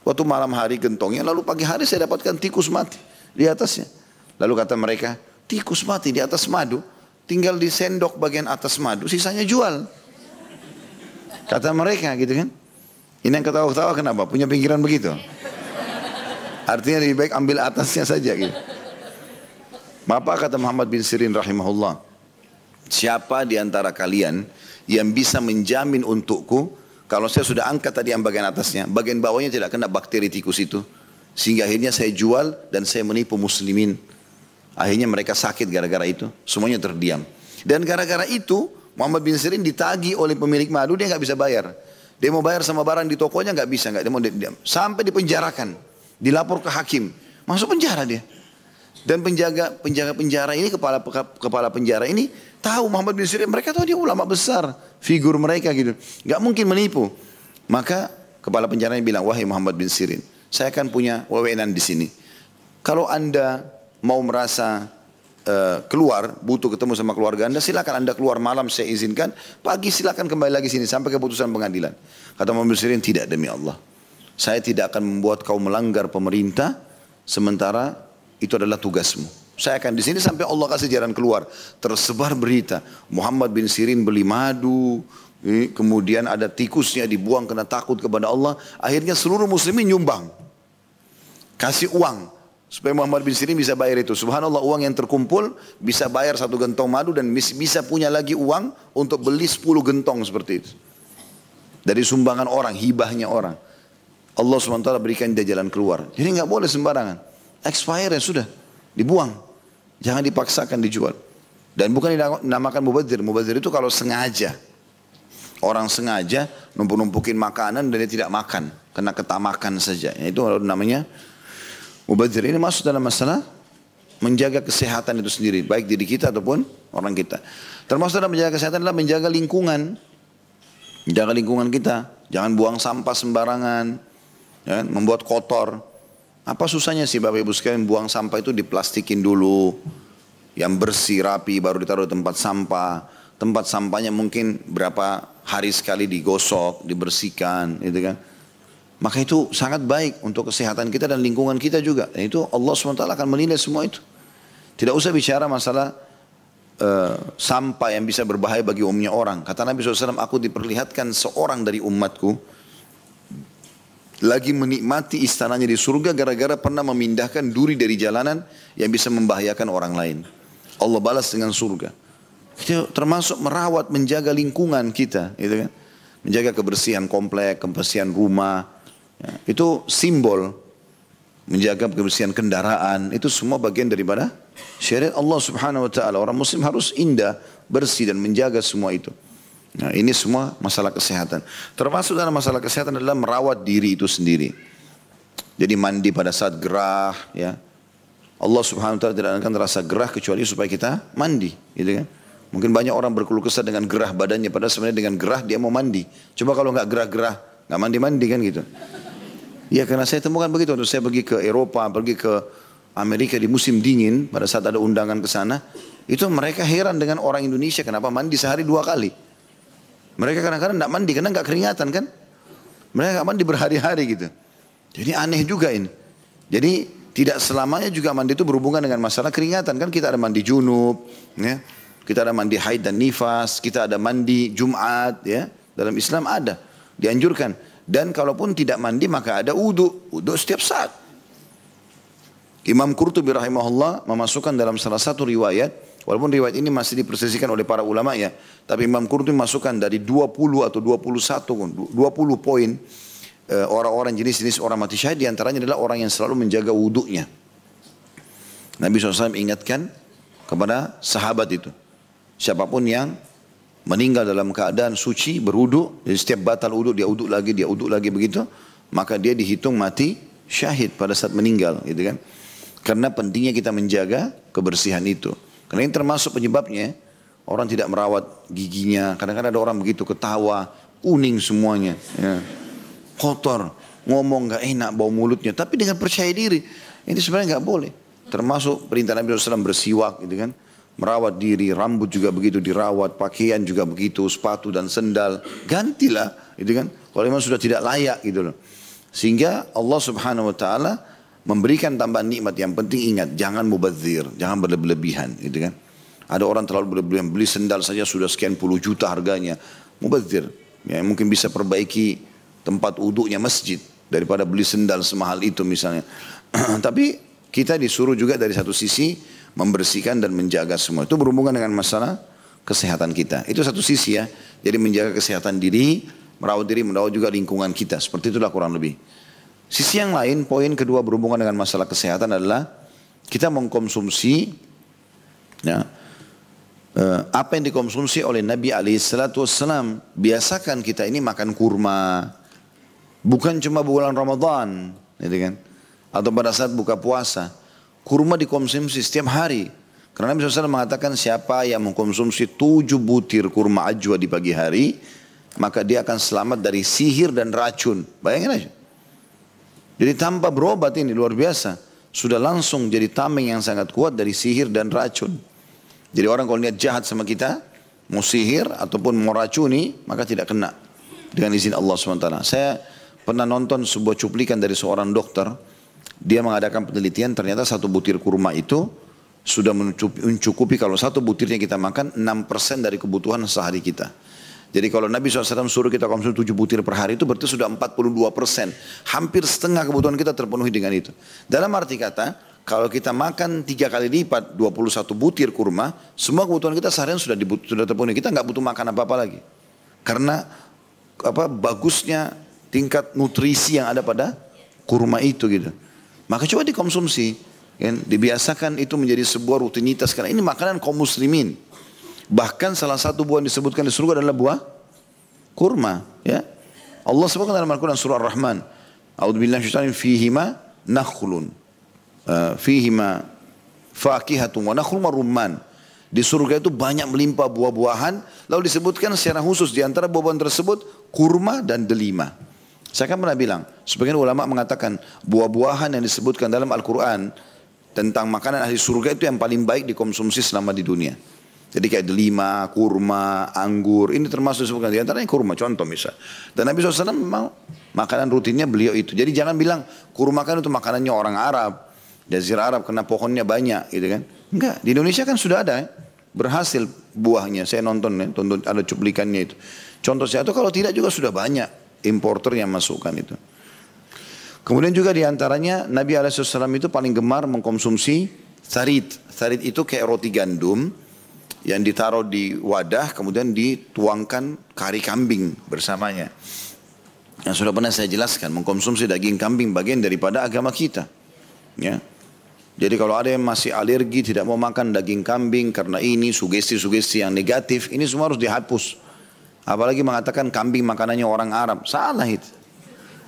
Waktu malam hari gentongnya, lalu pagi hari saya dapatkan tikus mati di atasnya. Lalu kata mereka, tikus mati di atas madu, tinggal di sendok bagian atas madu, sisanya jual. Kata mereka gitu kan. Ini yang ketawa-ketawa kenapa? Punya pikiran begitu. Artinya lebih baik ambil atasnya saja gitu. Bapak kata Muhammad bin Sirin rahimahullah, siapa di antara kalian yang bisa menjamin untukku, kalau saya sudah angkat tadi yang bagian atasnya, bagian bawahnya tidak kena bakteri tikus itu. Sehingga akhirnya saya jual dan saya menipu muslimin. Akhirnya mereka sakit gara-gara itu. Semuanya terdiam. Dan gara-gara itu, Muhammad bin Sirin ditagih oleh pemilik madu, dia nggak bisa bayar. Dia mau bayar sama barang di tokonya nggak bisa. Dia mau diam. Sampai dipenjarakan. Dilapor ke hakim. Masuk penjara dia. Dan penjaga penjara ini, kepala penjara ini tahu Muhammad bin Sirin, mereka tahu dia ulama besar, figur mereka gitu, nggak mungkin menipu. Maka kepala penjaranya bilang, wahai Muhammad bin Sirin, saya akan punya wewenang di sini. Kalau anda mau merasa keluar, butuh ketemu sama keluarga anda, silakan anda keluar malam, saya izinkan. Pagi silakan kembali lagi sini sampai keputusan pengadilan. Kata Muhammad bin Sirin, tidak demi Allah, saya tidak akan membuat kau melanggar pemerintah, sementara itu adalah tugasmu. Saya akan di sini sampai Allah kasih jalan keluar. Tersebar berita, Muhammad bin Sirin beli madu, kemudian ada tikusnya dibuang karena takut kepada Allah. Akhirnya seluruh muslimin nyumbang, kasih uang. supaya Muhammad bin Sirin bisa bayar itu. Subhanallah, uang yang terkumpul bisa bayar 1 gentong madu dan bisa punya lagi uang untuk beli 10 gentong seperti itu. Dari sumbangan orang, hibahnya orang. Allah SWT berikan dia jalan keluar. Jadi nggak boleh sembarangan. Expire ya sudah, dibuang. Jangan dipaksakan dijual. Dan bukan dinamakan mubadzir. Mubadzir itu kalau sengaja. Orang sengaja numpuk-numpukin makanan dan dia tidak makan. Karena ketamakan saja. Itu namanya mubadzir. Ini masuk dalam masalah menjaga kesehatan itu sendiri. Baik diri kita ataupun orang kita. Termasuk dalam menjaga kesehatan adalah menjaga lingkungan. Menjaga lingkungan kita. Jangan buang sampah sembarangan. Ya, membuat kotor. Apa susahnya sih Bapak Ibu sekalian buang sampah itu diplastikin dulu. Yang bersih, rapi, baru ditaruh di tempat sampah. Tempat sampahnya mungkin berapa hari sekali digosok, dibersihkan, gitu kan. Maka itu sangat baik untuk kesehatan kita dan lingkungan kita juga. Dan itu Allah SWT akan menilai semua itu. Tidak usah bicara masalah sampah yang bisa berbahaya bagi umumnya orang. Kata Nabi SAW, aku diperlihatkan seorang dari umatku lagi menikmati istananya di surga gara-gara pernah memindahkan duri dari jalanan yang bisa membahayakan orang lain. Allah balas dengan surga. Itu termasuk merawat, menjaga lingkungan kita, gitu kan? Menjaga kebersihan komplek, kebersihan rumah. Ya, itu simbol menjaga kebersihan kendaraan. Itu semua bagian daripada syariat Allah Subhanahu Wa Taala. Orang Muslim harus indah, bersih dan menjaga semua itu. Nah, ini semua masalah kesehatan. Termasuk dalam masalah kesehatan adalah merawat diri itu sendiri. Jadi mandi pada saat gerah, ya. Allah Subhanahu Wa Taala tidak akan rasa gerah kecuali supaya kita mandi, gitu kan? Mungkin banyak orang berkeluh kesah dengan gerah badannya, padahal sebenarnya dengan gerah dia mau mandi. Coba kalau nggak gerah-gerah, nggak mandi-mandi kan gitu. Ya karena saya temukan begitu. Waktu saya pergi ke Eropa, pergi ke Amerika di musim dingin, pada saat ada undangan ke sana, itu mereka heran dengan orang Indonesia kenapa mandi sehari 2 kali. Mereka kadang-kadang nggak mandi karena nggak keringatan kan. Mereka nggak mandi berhari-hari gitu. Jadi aneh juga ini. Jadi tidak selamanya juga mandi itu berhubungan dengan masalah keringatan kan. Kita ada mandi junub, ya. Kita ada mandi haid dan nifas, kita ada mandi Jumat, ya. Dalam Islam ada, dianjurkan. Dan kalaupun tidak mandi maka ada wudu setiap saat. Imam Qurtubi rahimahullah memasukkan dalam salah satu riwayat, walaupun riwayat ini masih dipersesikan oleh para ulama ya, tapi Imam Qurtubi masukkan dari 20 atau 20 poin orang-orang jenis-jenis orang mati syahid, diantaranya adalah orang yang selalu menjaga wudunya. Nabi SAW ingatkan kepada sahabat itu, siapapun yang meninggal dalam keadaan suci berwudu, jadi setiap batal wudu dia wudu lagi begitu, maka dia dihitung mati syahid pada saat meninggal, gitu kan? Karena pentingnya kita menjaga kebersihan itu. Karena ini termasuk penyebabnya orang tidak merawat giginya. Kadang-kadang ada orang begitu ketawa, kuning semuanya, ya. Kotor, ngomong nggak enak, bau mulutnya. Tapi dengan percaya diri, ini sebenarnya nggak boleh. Termasuk perintah Nabi SAW bersiwak, gitu kan? Merawat diri, rambut juga begitu dirawat, pakaian juga begitu, sepatu dan sendal. Gantilah, gitu kan? Kalau memang sudah tidak layak, gitu loh. Sehingga Allah Subhanahu Wa Taala memberikan tambahan nikmat. Yang penting ingat, jangan mubadzir, jangan berlebihan, gitu kan? Ada orang terlalu berlebihan, beli sendal saja sudah sekian puluh juta harganya, mubadzir. Ya, mungkin bisa perbaiki tempat wudhunya masjid daripada beli sendal semahal itu misalnya. Tapi kita disuruh juga dari satu sisi membersihkan dan menjaga semua. Itu berhubungan dengan masalah kesehatan kita. Itu satu sisi ya. Jadi menjaga kesehatan diri, merawat juga lingkungan kita. Seperti itulah kurang lebih. Sisi yang lain, poin kedua berhubungan dengan masalah kesehatan adalah kita mengkonsumsi ya, apa yang dikonsumsi oleh Nabi SAW. Biasakan kita ini makan kurma, bukan cuma bulan Ramadan, gitu kan? Atau pada saat buka puasa. Kurma dikonsumsi setiap hari. Karena Nabi SAW mengatakan siapa yang mengkonsumsi 7 butir kurma ajwa di pagi hari, maka dia akan selamat dari sihir dan racun. Bayangin aja. Jadi tanpa berobat ini luar biasa. Sudah langsung jadi tameng yang sangat kuat dari sihir dan racun. Jadi orang kalau niat jahat sama kita, mau sihir ataupun mau racuni, maka tidak kena. Dengan izin Allah SWT. Saya pernah nonton sebuah cuplikan dari seorang dokter. Dia mengadakan penelitian, ternyata 1 butir kurma itu sudah mencukupi, kalau 1 butirnya kita makan 6% dari kebutuhan sehari kita. Jadi kalau Nabi SAW suruh kita konsumsi 7 butir per hari itu berarti sudah 42%. Hampir setengah kebutuhan kita terpenuhi dengan itu. Dalam arti kata, Kalau kita makan 3 kali lipat 21 butir kurma, semua kebutuhan kita seharian sudah terpenuhi. Kita nggak butuh makan apa-apa lagi. Karena bagusnya tingkat nutrisi yang ada pada kurma itu gitu. Maka coba dikonsumsi, kan? Dibiasakan itu menjadi sebuah rutinitas. Karena ini makanan kaum muslimin. Bahkan salah satu buah yang disebutkan di surga adalah buah kurma. Ya, Allah sebutkan dalam Al-Quran surah Ar-Rahman. A'udzubillahi minasyaitonir rajim. Fihima nakhlun. Fihima fakihatun wa nakhlun wa rumman. Di surga itu banyak melimpah buah-buahan. Lalu disebutkan secara khusus di antara buah-buahan tersebut kurma dan delima. Saya kan pernah bilang, sebagian ulama mengatakan buah-buahan yang disebutkan dalam Al-Quran tentang makanan ahli surga itu yang paling baik dikonsumsi selama di dunia. Jadi kayak delima, kurma, anggur, ini termasuk disebutkan di antaranya kurma, contoh misal. Dan Nabi SAW memang makanan rutinnya beliau itu. Jadi jangan bilang kurma kan itu makanannya orang Arab, Jazirah Arab karena pohonnya banyak gitu kan. Enggak, di Indonesia kan sudah ada berhasil buahnya. Saya nonton ada cuplikannya itu. Contoh saya itu kalau tidak juga sudah banyak importer yang masukkan itu. Kemudian juga di antaranya Nabi SAW itu paling gemar mengkonsumsi tharid. Tharid itu kayak roti gandum yang ditaruh di wadah kemudian dituangkan kari kambing bersamanya. Yang sudah pernah saya jelaskan, mengkonsumsi daging kambing bagian daripada agama kita. Ya. Jadi kalau ada yang masih alergi tidak mau makan daging kambing karena ini sugesti-sugesti yang negatif, ini semua harus dihapus. Apalagi mengatakan kambing makanannya orang Arab, salah itu.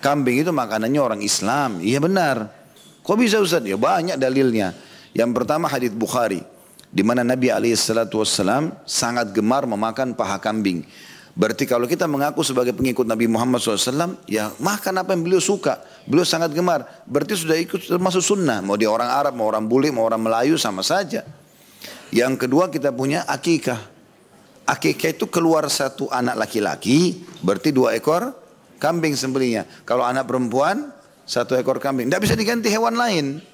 Kambing itu makanannya orang Islam, iya benar. Kok bisa Ustaz? Ya banyak dalilnya. Yang pertama hadits Bukhari, di mana Nabi SAW sangat gemar memakan paha kambing. Berarti kalau kita mengaku sebagai pengikut Nabi Muhammad SAW, ya makan apa yang beliau suka. Beliau sangat gemar. Berarti sudah ikut termasuk sunnah. Mau dia orang Arab, mau orang bule, mau orang Melayu sama saja. Yang kedua kita punya akikah. Akikah itu keluar satu anak laki-laki, berarti 2 ekor kambing sembelihnya. Kalau anak perempuan, 1 ekor kambing. Tidak bisa diganti hewan lain.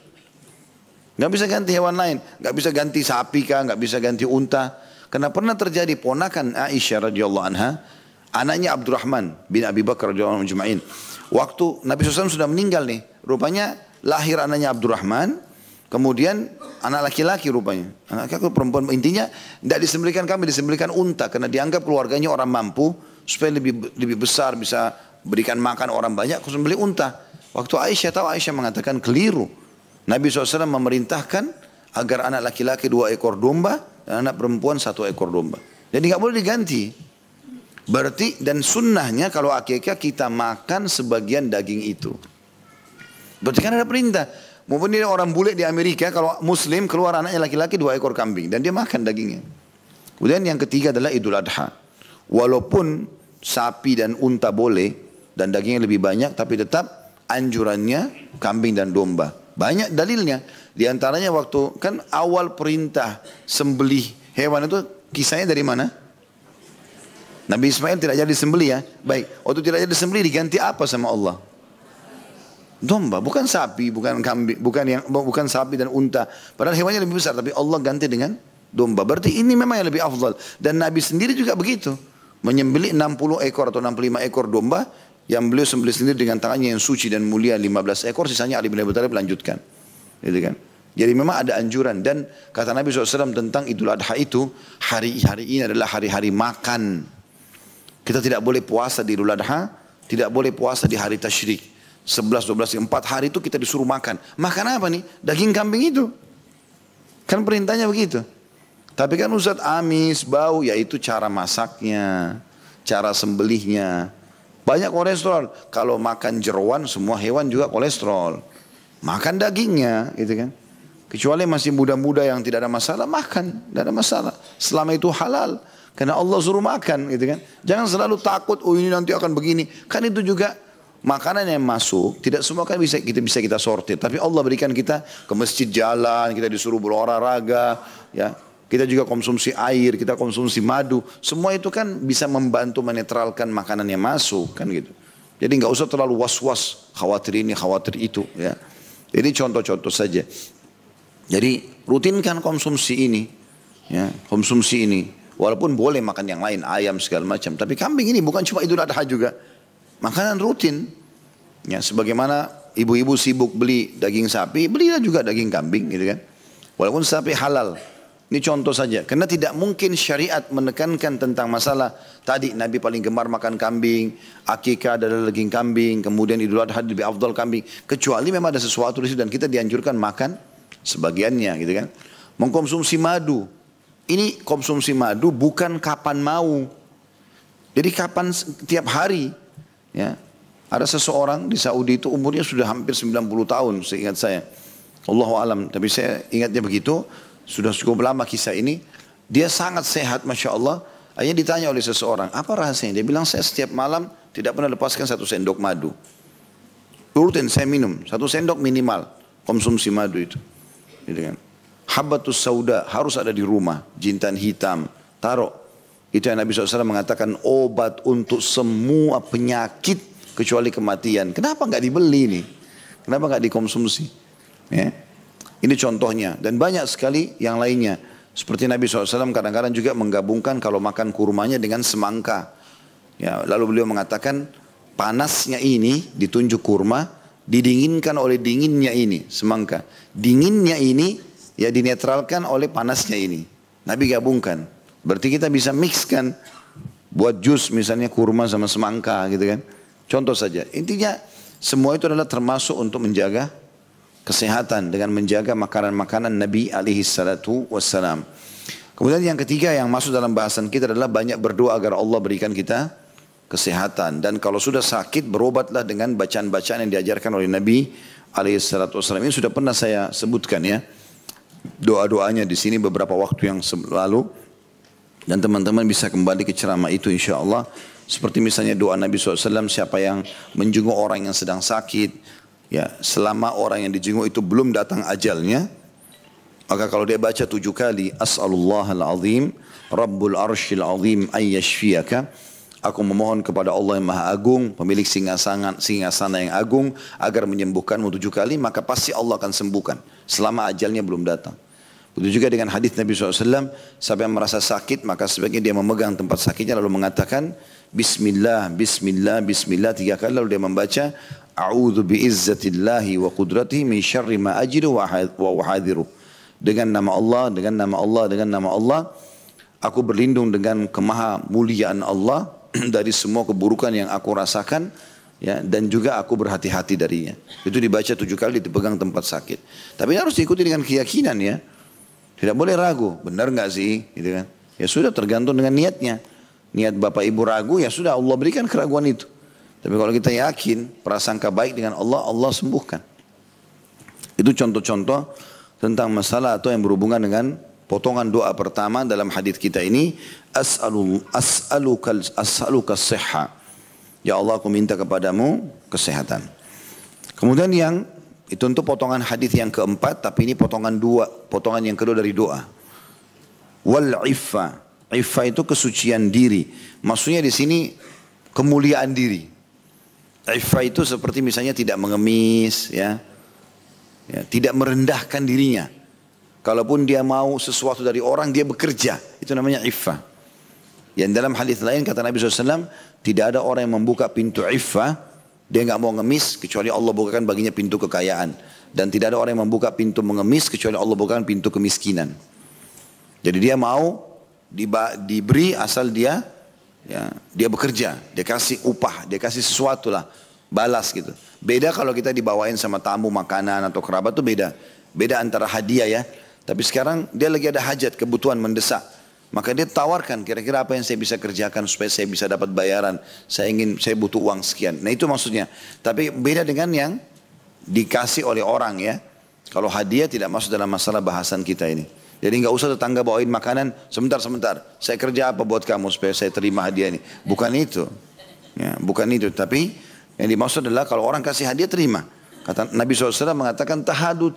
Nggak bisa ganti hewan lain, nggak bisa ganti sapi kah, nggak bisa ganti unta. Karena pernah terjadi ponakan Aisyah radhiyallahu anha, anaknya Abdurrahman bin Abi Bakar radhiyallahu anhu ajma'in. Waktu Nabi SAW sudah meninggal nih, rupanya lahir anaknya Abdurrahman, kemudian anak laki-laki rupanya, anak laki-laki perempuan. Intinya tidak disembelihkan kambing, disembelihkan unta karena dianggap keluarganya orang mampu supaya lebih besar bisa berikan makan orang banyak, sembelih unta. Waktu Aisyah tahu, Aisyah mengatakan keliru. Nabi SAW memerintahkan agar anak laki-laki 2 ekor domba dan anak perempuan 1 ekor domba. Jadi nggak boleh diganti. Berarti dan sunnahnya kalau akikah kita makan sebagian daging itu. Berarti kan ada perintah. Maupun dia orang bule di Amerika, kalau Muslim keluar anaknya laki-laki 2 ekor kambing dan dia makan dagingnya. Kemudian yang ketiga adalah Idul Adha. Walaupun sapi dan unta boleh dan dagingnya lebih banyak, tapi tetap anjurannya kambing dan domba. Banyak dalilnya. Di antaranya waktu kan awal perintah sembelih hewan itu kisahnya dari mana? Nabi Ismail tidak jadi sembelih ya. Baik, waktu tidak jadi sembelih diganti apa sama Allah? Domba, bukan sapi, bukan kambing, bukan sapi dan unta. Padahal hewannya lebih besar, tapi Allah ganti dengan domba. Berarti ini memang yang lebih afdal. Dan Nabi sendiri juga begitu. Menyembelih 60 ekor atau 65 ekor domba yang beliau sembelih sendiri dengan tangannya yang suci dan mulia 15 ekor, sisanya Ali bin Abi Thalib lanjutkan. Gitu kan? Jadi memang ada anjuran dan kata Nabi SAW tentang Idul Adha itu, hari-hari ini adalah hari-hari makan. Kita tidak boleh puasa di Idul Adha, tidak boleh puasa di hari tasyrik. 11, 12, 4 hari itu kita disuruh makan. Makan apa nih? Daging kambing itu. Kan perintahnya begitu. Tapi kan Ustaz amis, bau, yaitu cara masaknya, cara sembelihnya. Banyak kolesterol. Kalau makan jeroan semua hewan juga kolesterol. Makan dagingnya gitu kan. Kecuali masih muda-muda yang tidak ada masalah, makan, tidak ada masalah. Selama itu halal. Karena Allah suruh makan gitu kan. Jangan selalu takut, oh ini nanti akan begini. Kan itu juga makanan yang masuk, tidak semua kan bisa kita sortir. Tapi Allah berikan kita ke masjid jalan, kita disuruh berolahraga, ya. Kita juga konsumsi air, kita konsumsi madu. Semua itu kan bisa membantu menetralkan makanan yang masuk kan gitu. Jadi nggak usah terlalu was-was, khawatir ini, khawatir itu. Ya. Jadi contoh-contoh saja. Jadi rutinkan konsumsi ini, ya, konsumsi ini. Walaupun boleh makan yang lain, ayam segala macam. Tapi kambing ini bukan cuma Idul Adha juga. Makanan rutin. Ya, sebagaimana ibu-ibu sibuk beli daging sapi, belilah juga daging kambing gitu kan. Walaupun sapi halal. Ini contoh saja. Karena tidak mungkin syariat menekankan tentang masalah tadi Nabi paling gemar makan kambing, akikah adalah daging kambing, kemudian Idul Adha lebih afdal kambing. Kecuali memang ada sesuatu di situ dan kita dianjurkan makan sebagiannya gitu kan. Mengkonsumsi madu. Ini konsumsi madu bukan kapan mau. Jadi kapan tiap hari. Ya. Ada seseorang di Saudi itu umurnya sudah hampir 90 tahun seingat saya. Allahu alam, tapi saya ingatnya begitu. Sudah cukup lama kisah ini. Dia sangat sehat Masya Allah. Akhirnya ditanya oleh seseorang, apa rahasianya? Dia bilang, saya setiap malam tidak pernah lepaskan 1 sendok madu. Rutin saya minum, 1 sendok minimal konsumsi madu itu. Gitu kan. Habbatus sauda harus ada di rumah. Jintan hitam, taruh. Itu yang Nabi SAW mengatakan obat untuk semua penyakit kecuali kematian. Kenapa nggak dibeli nih? Kenapa nggak dikonsumsi? Ya. Ini contohnya. Dan banyak sekali yang lainnya. Seperti Nabi SAW kadang-kadang juga menggabungkan kalau makan kurmanya dengan semangka. Ya, lalu beliau mengatakan panasnya ini ditunjuk kurma, didinginkan oleh dinginnya ini, semangka. Dinginnya ini ya dinetralkan oleh panasnya ini. Nabi gabungkan. Berarti kita bisa mixkan. Buat jus misalnya kurma sama semangka gitu kan. Contoh saja. Intinya semua itu adalah termasuk untuk menjaga kesehatan dengan menjaga makanan-makanan Nabi alaihi salatu wassalam. Kemudian yang ketiga yang masuk dalam bahasan kita adalah banyak berdoa agar Allah berikan kita kesehatan. Dan kalau sudah sakit berobatlah dengan bacaan-bacaan yang diajarkan oleh Nabi alaihi salatu wassalam. Ini sudah pernah saya sebutkan ya. Doa-doanya di sini beberapa waktu yang lalu. Dan teman-teman bisa kembali ke ceramah itu insya Allah. Seperti misalnya doa Nabi SAW, siapa yang menjenguk orang yang sedang sakit. Ya, selama orang yang dijenguk itu belum datang ajalnya, maka kalau dia baca 7 kali, As'alullahal azim, Rabbul arshil azim ayyashfiyaka. Aku memohon kepada Allah yang maha agung, pemilik singgasana yang agung, agar menyembuhkanmu 7 kali, maka pasti Allah akan sembuhkan. Selama ajalnya belum datang. Begitu juga dengan hadis Nabi SAW, siapa yang merasa sakit, maka sebaiknya dia memegang tempat sakitnya, lalu mengatakan, Bismillah, Bismillah, Bismillah 3 kali, lalu dia membaca, A'udhu bi'izzatillahi wa qudratihi min syarri ma ajidu wa uhadhiru. Dengan nama Allah, dengan nama Allah, dengan nama Allah, aku berlindung dengan kemaha muliaan Allah dari semua keburukan yang aku rasakan, ya, dan juga aku berhati-hati darinya. Itu dibaca 7 kali, dipegang tempat sakit. Tapi harus diikuti dengan keyakinan ya. Tidak boleh ragu, benar nggak sih? Gitu kan. Ya sudah tergantung dengan niatnya. Niat bapak ibu ragu, ya sudah Allah berikan keraguan itu. Tapi kalau kita yakin, prasangka baik dengan Allah, Allah sembuhkan. Itu contoh-contoh tentang masalah atau yang berhubungan dengan potongan doa pertama dalam hadis kita ini. As'aluka sihha. Ya Allah, aku minta kepadamu kesehatan. Kemudian itu untuk potongan hadis yang keempat, tapi ini potongan yang kedua dari doa. Wal iffa. Iffa itu kesucian diri. Maksudnya di sini kemuliaan diri. Iffa itu seperti misalnya tidak mengemis, ya, tidak merendahkan dirinya. Kalaupun dia mau sesuatu dari orang, dia bekerja. Itu namanya iffa. Yang dalam hadis lain kata Nabi SAW, tidak ada orang yang membuka pintu iffa, dia nggak mau ngemis kecuali Allah bukakan baginya pintu kekayaan. Dan tidak ada orang yang membuka pintu mengemis kecuali Allah bukakan pintu kemiskinan. Jadi dia mau diberi asal dia. Ya, dia bekerja, dia kasih upah, dia kasih sesuatu lah, balas gitu. Beda kalau kita dibawain sama tamu makanan atau kerabat tuh beda. Beda antara hadiah ya. Tapi sekarang dia lagi ada hajat, kebutuhan mendesak. Maka dia tawarkan kira-kira apa yang saya bisa kerjakan supaya saya bisa dapat bayaran. Saya butuh uang sekian. Nah itu maksudnya. Tapi beda dengan yang dikasih oleh orang ya. Kalau hadiah tidak masuk dalam masalah bahasan kita ini. Jadi nggak usah tetangga bawain makanan, sebentar. Saya kerja apa buat kamu supaya saya terima hadiah ini. Bukan itu. Ya, bukan itu. Tapi yang dimaksud adalah kalau orang kasih hadiah terima. Kata Nabi SAW mengatakan tahabu.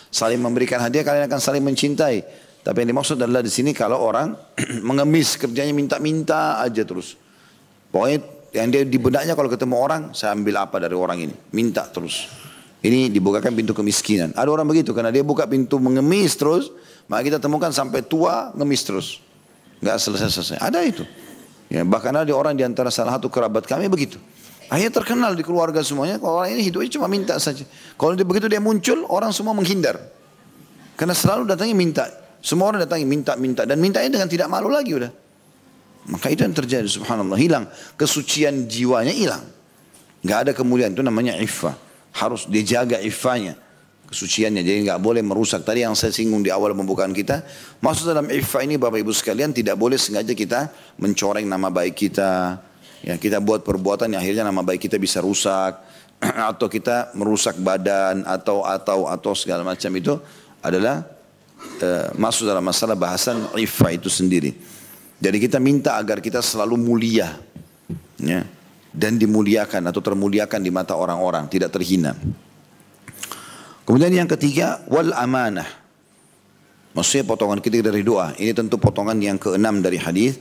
Saling memberikan hadiah kalian akan saling mencintai. Tapi yang dimaksud adalah di sini kalau orang mengemis kerjanya minta-minta aja terus. Pokoknya yang dia di benaknya kalau ketemu orang, saya ambil apa dari orang ini. Minta terus. Ini dibukakan pintu kemiskinan. Ada orang begitu karena dia buka pintu mengemis terus, maka kita temukan sampai tua ngemis terus. Enggak selesai-selesai. Ada itu. Ya, bahkan ada orang di antara salah satu kerabat kami begitu. Akhirnya terkenal di keluarga semuanya, kalau orang ini hidupnya cuma minta saja. Kalau begitu dia muncul, orang semua menghindar. Karena selalu datangnya minta. Semua orang datangnya minta. Dan mintanya dengan tidak malu lagi udah. Maka itu yang terjadi, subhanallah. Hilang. Kesucian jiwanya hilang. Gak ada kemuliaan, itu namanya iffah. Harus dijaga iffahnya. Kesuciannya, jadi gak boleh merusak. Tadi yang saya singgung di awal pembukaan kita. Maksud dalam iffah ini Bapak Ibu sekalian, tidak boleh sengaja kita mencoreng nama baik kita. Ya, kita buat perbuatan yang akhirnya nama baik kita bisa rusak. Atau kita merusak badan. Atau segala macam itu adalah masuk dalam masalah bahasan iffah itu sendiri. Jadi kita minta agar kita selalu mulia. Ya, dan dimuliakan atau termuliakan di mata orang-orang. Tidak terhina. Kemudian yang ketiga, wal amanah. Maksudnya potongan ketiga dari doa. Ini tentu potongan yang keenam dari hadis.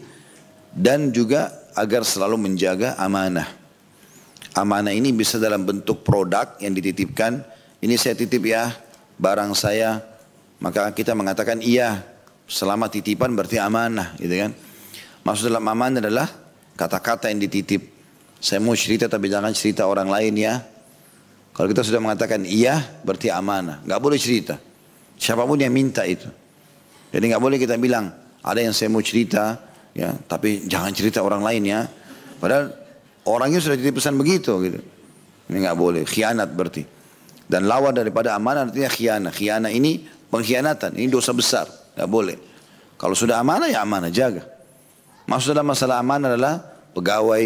Dan juga agar selalu menjaga amanah. Amanah ini bisa dalam bentuk produk yang dititipkan. Ini saya titip ya, barang saya. Maka kita mengatakan iya, selama titipan berarti amanah, gitu kan. Maksud dalam amanah adalah kata-kata yang dititip. Saya mau cerita tapi jangan cerita orang lain ya. Kalau kita sudah mengatakan iya, berarti amanah. Gak boleh cerita. Siapapun yang minta itu. Jadi gak boleh kita bilang, ada yang saya mau cerita, ya, tapi jangan cerita orang lain ya. Padahal orangnya sudah titip pesan begitu, gitu. Ini gak boleh, khianat berarti. Dan lawan daripada amanah artinya khianat. Khianat ini pengkhianatan, ini dosa besar, gak boleh. Kalau sudah amanah ya amanah, jaga. Maksud dalam masalah amanah adalah pegawai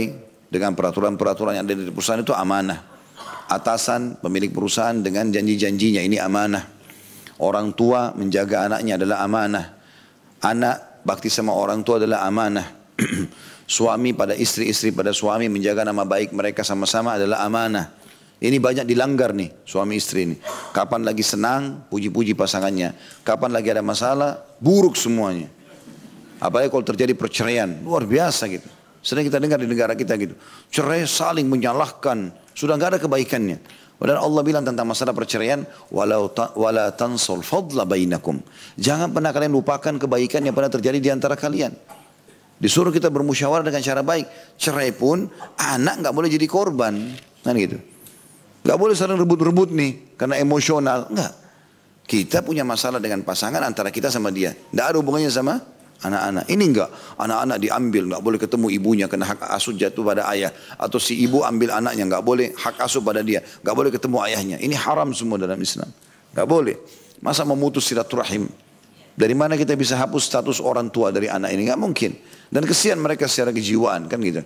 dengan peraturan-peraturan yang ada di perusahaan itu amanah. Atasan, pemilik perusahaan dengan janji-janjinya ini amanah. Orang tua menjaga anaknya adalah amanah. Anak bakti sama orang tua adalah amanah. Suami pada istri pada suami menjaga nama baik mereka sama-sama adalah amanah. Ini banyak dilanggar nih suami istri ini. Kapan lagi senang, puji-puji pasangannya. Kapan lagi ada masalah, buruk semuanya. Apalagi kalau terjadi perceraian, luar biasa gitu. Sering kita dengar di negara kita gitu. Cerai saling menyalahkan, sudah nggak ada kebaikannya. Padahal Allah bilang tentang masalah perceraian, wala tansul fadla bainakum. Jangan pernah kalian lupakan kebaikan yang pernah terjadi di antara kalian. Disuruh kita bermusyawarah dengan cara baik. Cerai pun anak nggak boleh jadi korban, kan gitu. Nggak boleh saling rebut-rebut nih karena emosional, nggak. Kita punya masalah dengan pasangan antara kita sama dia, nggak ada hubungannya sama anak-anak. Ini enggak, anak-anak diambil, enggak boleh ketemu ibunya karena hak asuh jatuh pada ayah. Atau si ibu ambil anaknya, enggak boleh hak asuh pada dia. Enggak boleh ketemu ayahnya. Ini haram semua dalam Islam. Enggak boleh. Masa memutus silaturahim? Dari mana kita bisa hapus status orang tua dari anak ini? Enggak mungkin. Dan kesian mereka secara kejiwaan, kan gitu.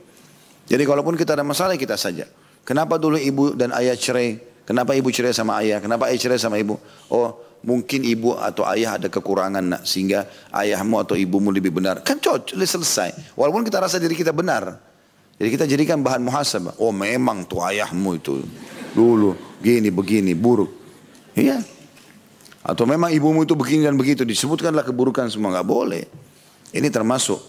Jadi kalaupun kita ada masalah, kita saja. Kenapa dulu ibu dan ayah cerai? Kenapa ibu cerai sama ayah? Kenapa ayah cerai sama ibu? Oh, mungkin ibu atau ayah ada kekurangan nak, sehingga ayahmu atau ibumu lebih benar. Kan cocok, selesai. Walaupun kita rasa diri kita benar. Jadi kita jadikan bahan muhasabah. Oh memang tuh ayahmu itu dulu gini begini buruk. Iya. Atau memang ibumu itu begini dan begitu. Disebutkanlah keburukan semua. Gak boleh. Ini termasuk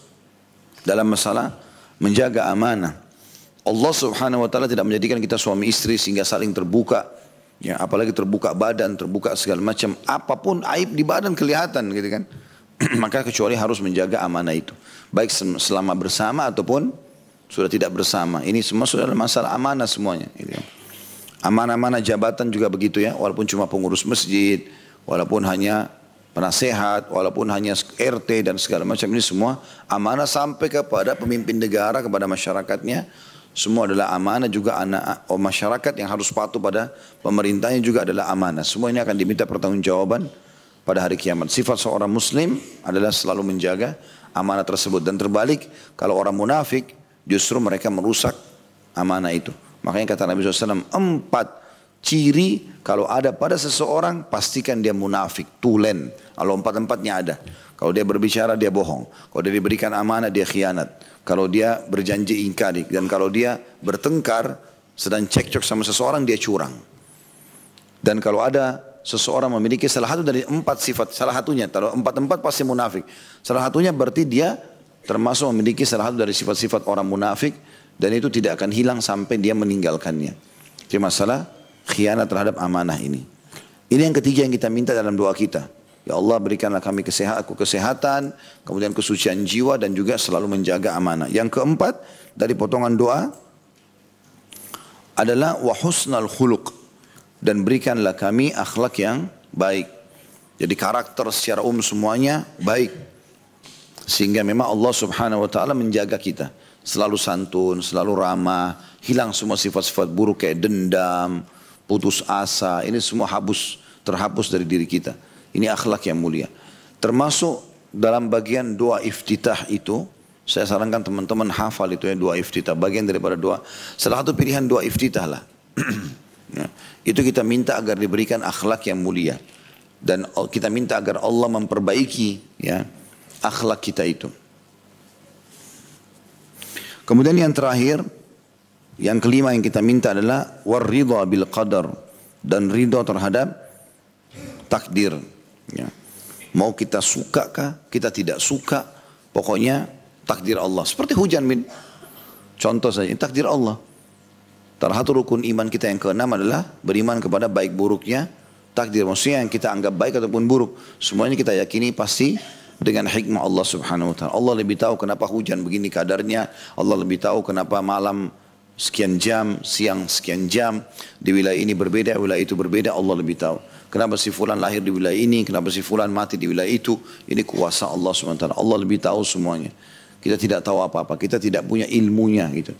dalam masalah menjaga amanah. Allah subhanahu wa ta'ala tidak menjadikan kita suami istri sehingga saling terbuka. Ya, apalagi terbuka badan, terbuka segala macam. Apapun aib di badan kelihatan gitu kan. Maka kecuali harus menjaga amanah itu. Baik selama bersama ataupun sudah tidak bersama. Ini semua sudah masalah amanah semuanya. Gitu kan. Amanah-amanah jabatan juga begitu ya. Walaupun cuma pengurus masjid. Walaupun hanya penasehat. Walaupun hanya RT dan segala macam. Ini semua amanah sampai kepada pemimpin negara, kepada masyarakatnya. Semua adalah amanah, juga masyarakat yang harus patuh pada pemerintahnya juga adalah amanah. Semua ini akan diminta pertanggungjawaban pada hari kiamat. Sifat seorang muslim adalah selalu menjaga amanah tersebut. Dan terbalik, kalau orang munafik justru mereka merusak amanah itu. Makanya kata Nabi SAW, 4 ciri kalau ada pada seseorang pastikan dia munafik, tulen. Kalau 4-4-nya ada. Kalau dia berbicara dia bohong. Kalau dia diberikan amanah dia khianat. Kalau dia berjanji ingkari. Dan kalau dia bertengkar sedang cekcok sama seseorang dia curang. Dan kalau ada seseorang memiliki salah satu dari 4 sifat, salah satunya, kalau 4-4 pasti munafik. Salah satunya berarti dia termasuk memiliki salah satu dari sifat-sifat orang munafik. Dan itu tidak akan hilang sampai dia meninggalkannya. Jadi masalah khianat terhadap amanah ini. Ini yang ketiga yang kita minta dalam doa kita. Ya Allah berikanlah kami kesehatan, kemudian kesucian jiwa dan juga selalu menjaga amanah. Yang keempat dari potongan doa, adalah wa husnal khuluq, dan berikanlah kami akhlak yang baik. Jadi karakter secara semuanya baik. Sehingga memang Allah Subhanahu wa taala menjaga kita. Selalu santun, selalu ramah, hilang semua sifat-sifat buruk kayak dendam, putus asa. Ini semua terhapus dari diri kita. Ini akhlak yang mulia. Termasuk dalam bagian doa iftitah itu, saya sarankan teman-teman hafal itu ya, doa iftitah. Bagian daripada doa, salah satu pilihan doa iftitah lah. Ya, itu kita minta agar diberikan akhlak yang mulia. Dan kita minta agar Allah memperbaiki ya, akhlak kita itu. Kemudian yang terakhir, yang kelima yang kita minta adalah warridha bil qadar, dan ridha terhadap takdir. Ya. Mau kita suka kah, kita tidak suka, pokoknya takdir Allah. Seperti hujan contoh saja, takdir Allah. Salah satu rukun iman kita yang keenam adalah beriman kepada baik buruknya takdir. Maksudnya yang kita anggap baik ataupun buruk, semuanya kita yakini pasti dengan hikmah Allah Subhanahu wa taala. Allah lebih tahu kenapa hujan begini kadarnya, Allah lebih tahu kenapa malam sekian jam, siang sekian jam, di wilayah ini berbeda, wilayah itu berbeda, Allah lebih tahu. Kenapa si fulan lahir di wilayah ini, kenapa si fulan mati di wilayah itu, ini kuasa Allah Subhanahu wa taala. Allah lebih tahu semuanya. Kita tidak tahu apa-apa, kita tidak punya ilmunya gitu.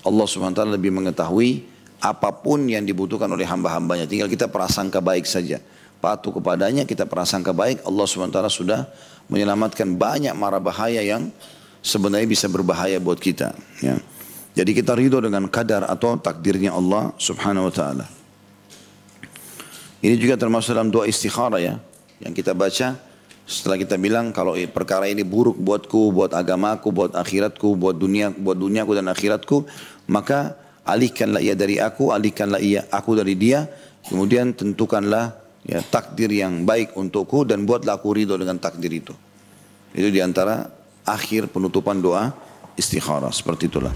Allah Subhanahu wa taala lebih mengetahui apapun yang dibutuhkan oleh hamba-hambanya. Tinggal kita prasangka baik saja. Patuh kepadanya, kita prasangka baik, Allah Subhanahu wa taala sudah menyelamatkan banyak mara bahaya yang sebenarnya bisa berbahaya buat kita. Ya. Jadi kita ridho dengan kadar atau takdirnya Allah Subhanahu wa taala. Ini juga termasuk dalam doa istikharah ya, yang kita baca setelah kita bilang kalau perkara ini buruk buatku, buat agamaku, buat akhiratku, buat duniaku dan akhiratku, maka alihkanlah ia dari aku, alihkanlah ia aku dari dia, kemudian tentukanlah ya takdir yang baik untukku dan buatlah aku ridho dengan takdir itu. Itu diantara akhir penutupan doa istikharah, seperti itulah.